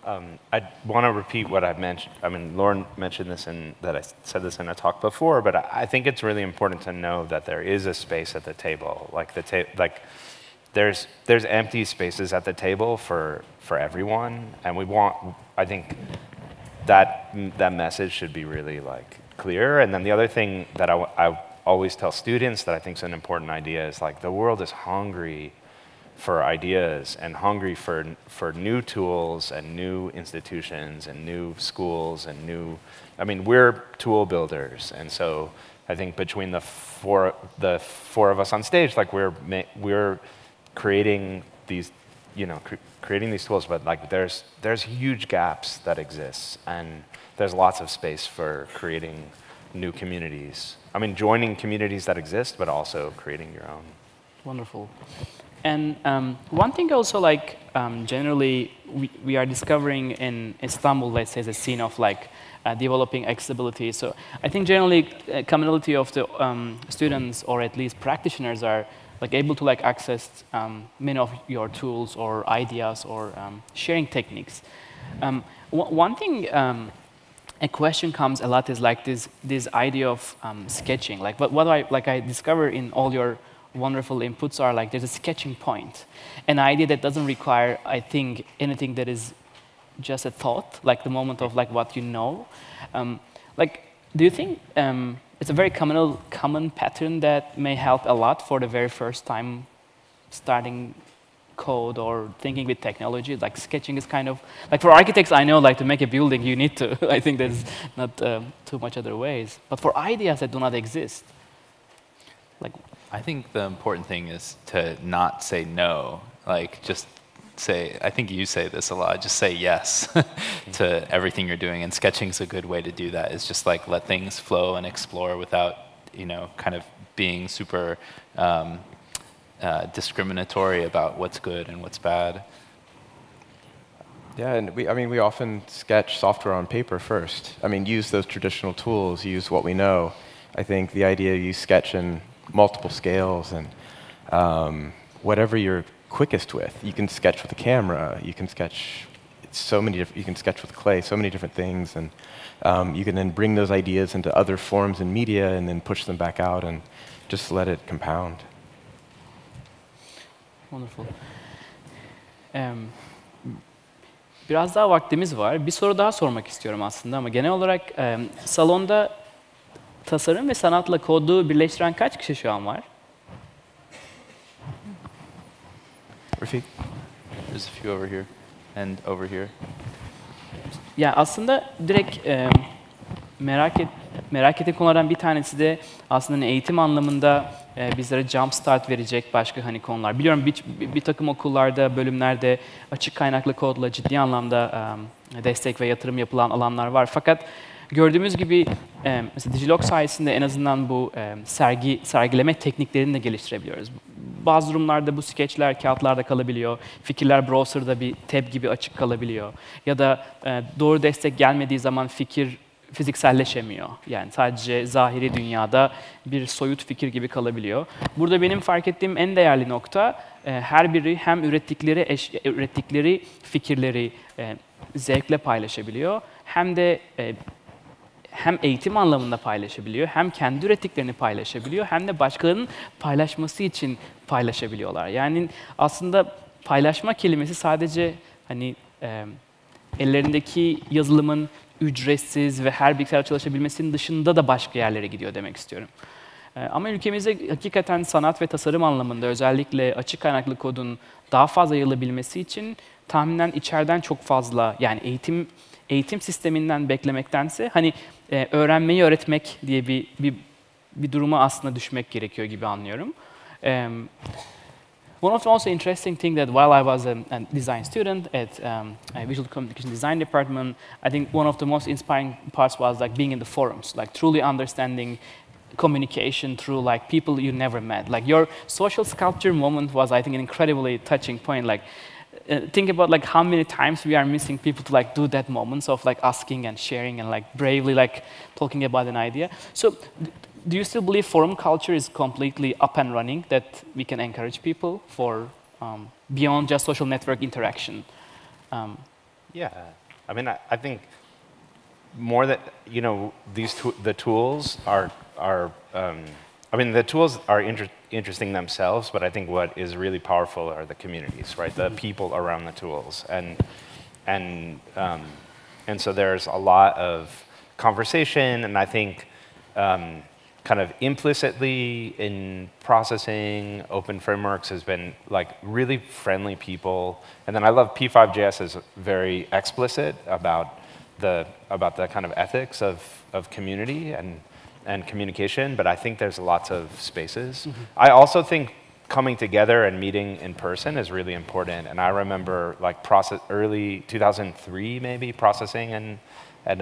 [SPEAKER 6] I want to repeat what I've mentioned. I mean, Lauren mentioned this, and that I said this in a talk before, but I think it's really important to know that there is a space at the table. Like there's empty spaces at the table for everyone, and we want. I think that message should be really like clear. And then the other thing that I always tell students that I think is an important idea is like the world is hungry for ideas and hungry for new tools and new institutions and new schools and new. I mean, we're tool builders, and so I think between the four of us on stage, like we're creating these, creating these tools, but like there's huge gaps that exist, and there's lots of space for creating new communities. I mean, joining communities that exist, but also creating your own.
[SPEAKER 1] Wonderful. And one thing also, like generally, we are discovering in Istanbul, let's say, the scene of like developing accessibility. So I think generally, commonality of the students, or at least practitioners, are like able to like access many of your tools or ideas or sharing techniques. One thing, a question comes a lot is like this idea of sketching. Like what I discover in all your wonderful inputs are like there's a sketching point, an idea that doesn't require, I think, anything that is just a thought, like the moment of like what you know. Like, do you think it's a very common pattern that may help a lot for the very first time starting code or thinking with technology? Like sketching is kind of like for architects, I know, like to make a building you need to. I think there's not too much other ways. But for ideas that do not exist, like.
[SPEAKER 2] I think the important thing is to not say no. Like, just say, I think you say this a lot, just say yes to everything you're doing. And sketching's a good way to do that, is just like let things flow and explore without, kind of being super discriminatory about what's good and what's bad.
[SPEAKER 3] Yeah, and we often sketch software on paper first. I mean, use those traditional tools, use what we know. I think the idea you sketch in multiple scales and whatever you're quickest with. You can sketch with a camera. You can sketch you can sketch with clay. So many different things, and you can then bring those ideas into other forms in media, and then push them back out, and just let it compound.
[SPEAKER 1] Wonderful. Biraz daha vaktimiz var. Bir soru daha sormak istiyorum aslında, ama genel olarak salonda tasarım ve sanatla kodu birleştiren kaç kişi şu an var?
[SPEAKER 3] Refik?
[SPEAKER 2] There's a few over here and over here.
[SPEAKER 1] Ya aslında direkt merak ettiğim konulardan bir tanesi de aslında eğitim anlamında bizlere jump start verecek başka konular. Biliyorum bir takım okullarda, bölümlerde açık kaynaklı kodla ciddi anlamda destek ve yatırım yapılan alanlar var. Fakat gördüğümüz gibi mesela Digilogue sayesinde en azından bu sergileme tekniklerini de geliştirebiliyoruz. Bazı durumlarda bu skeçler kağıtlarda kalabiliyor, fikirler browser'da bir tab gibi açık kalabiliyor. Ya da doğru destek gelmediği zaman fikir fizikselleşemiyor. Yani sadece zahiri dünyada bir soyut fikir gibi kalabiliyor. Burada benim fark ettiğim en değerli nokta, her biri hem ürettikleri fikirleri zevkle paylaşabiliyor, hem de hem eğitim anlamında paylaşabiliyor, hem kendi ürettiklerini paylaşabiliyor, hem de başkalarının paylaşması için paylaşabiliyorlar. Yani aslında paylaşma kelimesi sadece ellerindeki yazılımın ücretsiz ve her bilgisayarda çalışabilmesinin dışında da başka yerlere gidiyor demek istiyorum. Ama ülkemizde hakikaten sanat ve tasarım anlamında özellikle açık kaynaklı kodun daha fazla yayılabilmesi için tahminen içeriden çok fazla, yani eğitim sisteminden beklemektense öğrenmeyi öğretmek diye bir duruma aslında düşmek gerekiyor gibi anlıyorum. One of the also interesting things that while I was a design student at Visual Communication Design Department, I think one of the most inspiring parts was like being in the forums, like truly understanding communication through like people you never met. Like your social sculpture moment was, I think, an incredibly touching point. Like think about like how many times we are missing people to like do that moments of like asking and sharing and like bravely like talking about an idea. So do you still believe forum culture is completely up and running, that we can encourage people for beyond just social network interaction?
[SPEAKER 6] Yeah, I mean, I think more that, you know, the tools are I mean, the tools are interesting themselves, but I think what is really powerful are the communities, right? The people around the tools, and so there's a lot of conversation, and I think kind of implicitly in processing open frameworks has been like really friendly people, and then I love P5JS is very explicit about the kind of ethics of community and communication, but I think there's lots of spaces. I also think coming together and meeting in person is really important, and I remember like early 2003 maybe processing and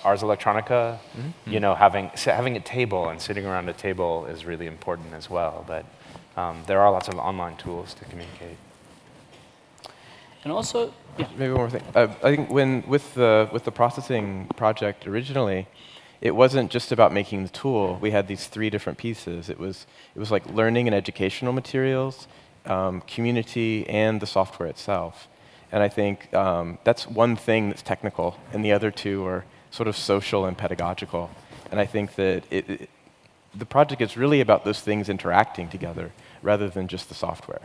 [SPEAKER 6] Ars Electronica, you know, having a table and sitting around a table is really important as well, but there are lots of online tools to communicate.
[SPEAKER 1] And also, yeah.
[SPEAKER 3] Maybe one more thing. I think with the processing project originally, it wasn't just about making the tool. We had these 3 different pieces. It was like learning and educational materials, community, and the software itself. And I think that's one thing that's technical, and the other 2 are sort of social and pedagogical. And I think that the project is really about those things interacting together rather than just the software.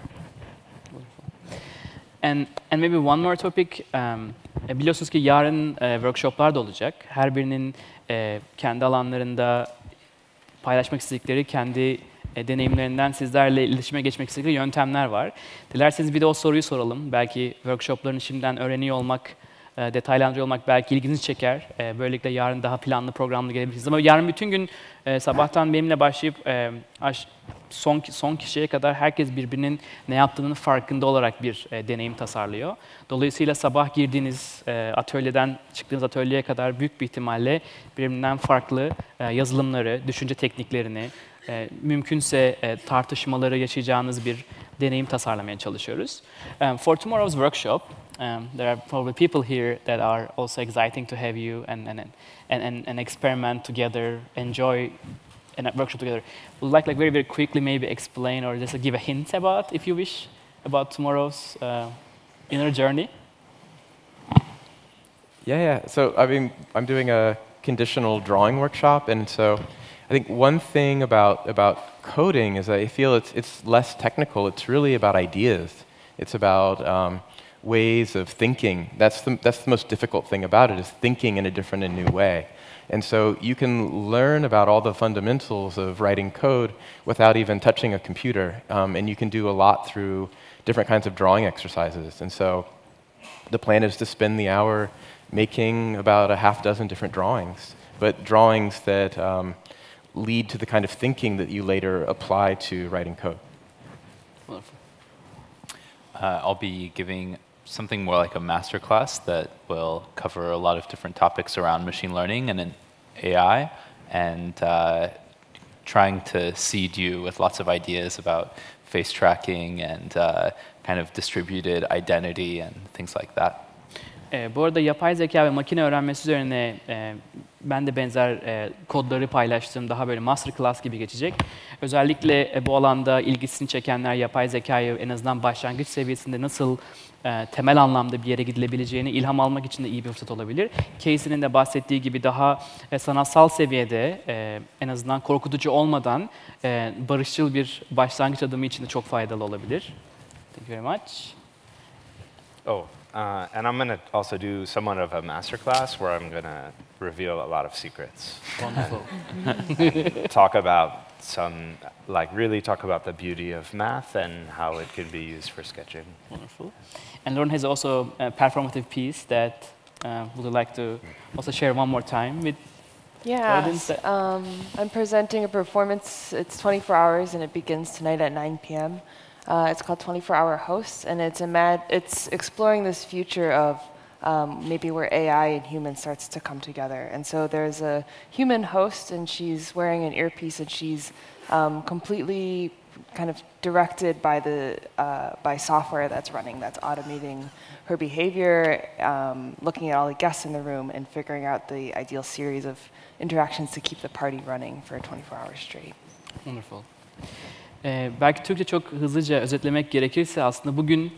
[SPEAKER 1] And maybe one more topic. Biliyorsunuz ki yarın workshoplar da olacak. Her birinin kendi alanlarında paylaşmak istedikleri, kendi deneyimlerinden sizlerle iletişime geçmek istedikleri yöntemler var. Dilerseniz bir de o soruyu soralım. Belki workshoplarını şimdiden öğreniyor olmak, detaylandırıyor olmak belki ilginizi çeker. Böylelikle yarın daha planlı, programlı gelebilirsiniz. Ama yarın bütün gün sabahtan benimle başlayıp son kişiye kadar herkes birbirinin ne yaptığının farkında olarak bir deneyim tasarlıyor. Dolayısıyla sabah girdiğiniz atölyeden çıktığınız atölyeye kadar büyük bir ihtimalle birbirinden farklı yazılımları, düşünce tekniklerini, mümkünse tartışmaları yaşayacağınız bir deneyim tasarlamaya çalışıyoruz. For tomorrow's workshop, there are probably people here that are also exciting to have you and experiment together, enjoy a workshop together. Would like very quickly maybe explain or just give a hint about, if you wish, about tomorrow's inner journey?
[SPEAKER 3] Yeah. So I'm doing a conditional drawing workshop, and so I think one thing about coding is that I feel it's less technical. It's really about ideas. It's about ways of thinking. That's the most difficult thing about it, is thinking in a different and new way. And so you can learn about all the fundamentals of writing code without even touching a computer, and you can do a lot through different kinds of drawing exercises. And so the plan is to spend the hour making about a half dozen different drawings, but drawings that lead to the kind of thinking that you later apply to writing code.
[SPEAKER 1] Wonderful.
[SPEAKER 2] I'll be giving something more like a masterclass that will cover a lot of different topics around machine learning and AI, and trying to seed you with lots of ideas about face tracking and kind of distributed identity and things like that.
[SPEAKER 1] Bu arada yapay zeka ve makine öğrenmesi üzerine ben de benzer kodları paylaştığım daha böyle masterclass gibi geçecek. Özellikle bu alanda ilgisini çekenler yapay zekayı en azından başlangıç seviyesinde nasıl temel anlamda bir yere gidilebileceğini ilham almak için de iyi bir fırsat olabilir. Casey'nin de bahsettiği gibi daha sanatsal seviyede en azından korkutucu olmadan barışçıl bir başlangıç adımı için de çok faydalı olabilir. Thank you very much.
[SPEAKER 6] And I'm going to also do somewhat of a masterclass where I'm going to reveal a lot of secrets.
[SPEAKER 1] Wonderful.
[SPEAKER 6] And talk about really talk about the beauty of math and how it can be used for sketching.
[SPEAKER 1] Wonderful. And Lauren has also a performative piece that would you like to also share one more time with the audience?
[SPEAKER 4] I'm presenting a performance. It's 24 hours and it begins tonight at 9 p.m. It's called 24-Hour Hosts, and it's exploring this future of maybe where AI and humans starts to come together. And so there's a human host, and she's wearing an earpiece, and she's completely kind of directed by by software that's running, that's automating her behavior, looking at all the guests in the room, and figuring out the ideal series of interactions to keep the party running for 24 hours straight.
[SPEAKER 1] Wonderful. Belki Türkçe çok hızlıca özetlemek gerekirse aslında bugün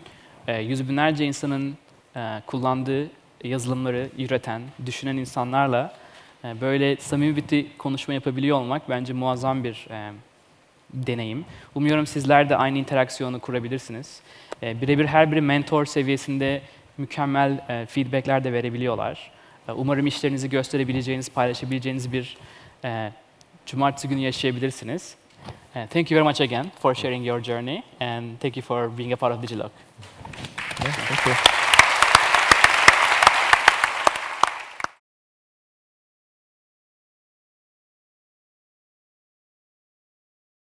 [SPEAKER 1] yüz binlerce insanın kullandığı yazılımları üreten, düşünen insanlarla böyle samimi bir konuşma yapabiliyor olmak bence muazzam bir deneyim. Umuyorum sizler de aynı interaksiyonu kurabilirsiniz. Birebir her biri mentor seviyesinde mükemmel feedbackler de verebiliyorlar. Umarım işlerinizi gösterebileceğiniz, paylaşabileceğiniz bir cumartesi günü yaşayabilirsiniz. Thank you very much again for sharing your journey, and thank you for being a part of Digilogue.
[SPEAKER 3] Yeah, thank you.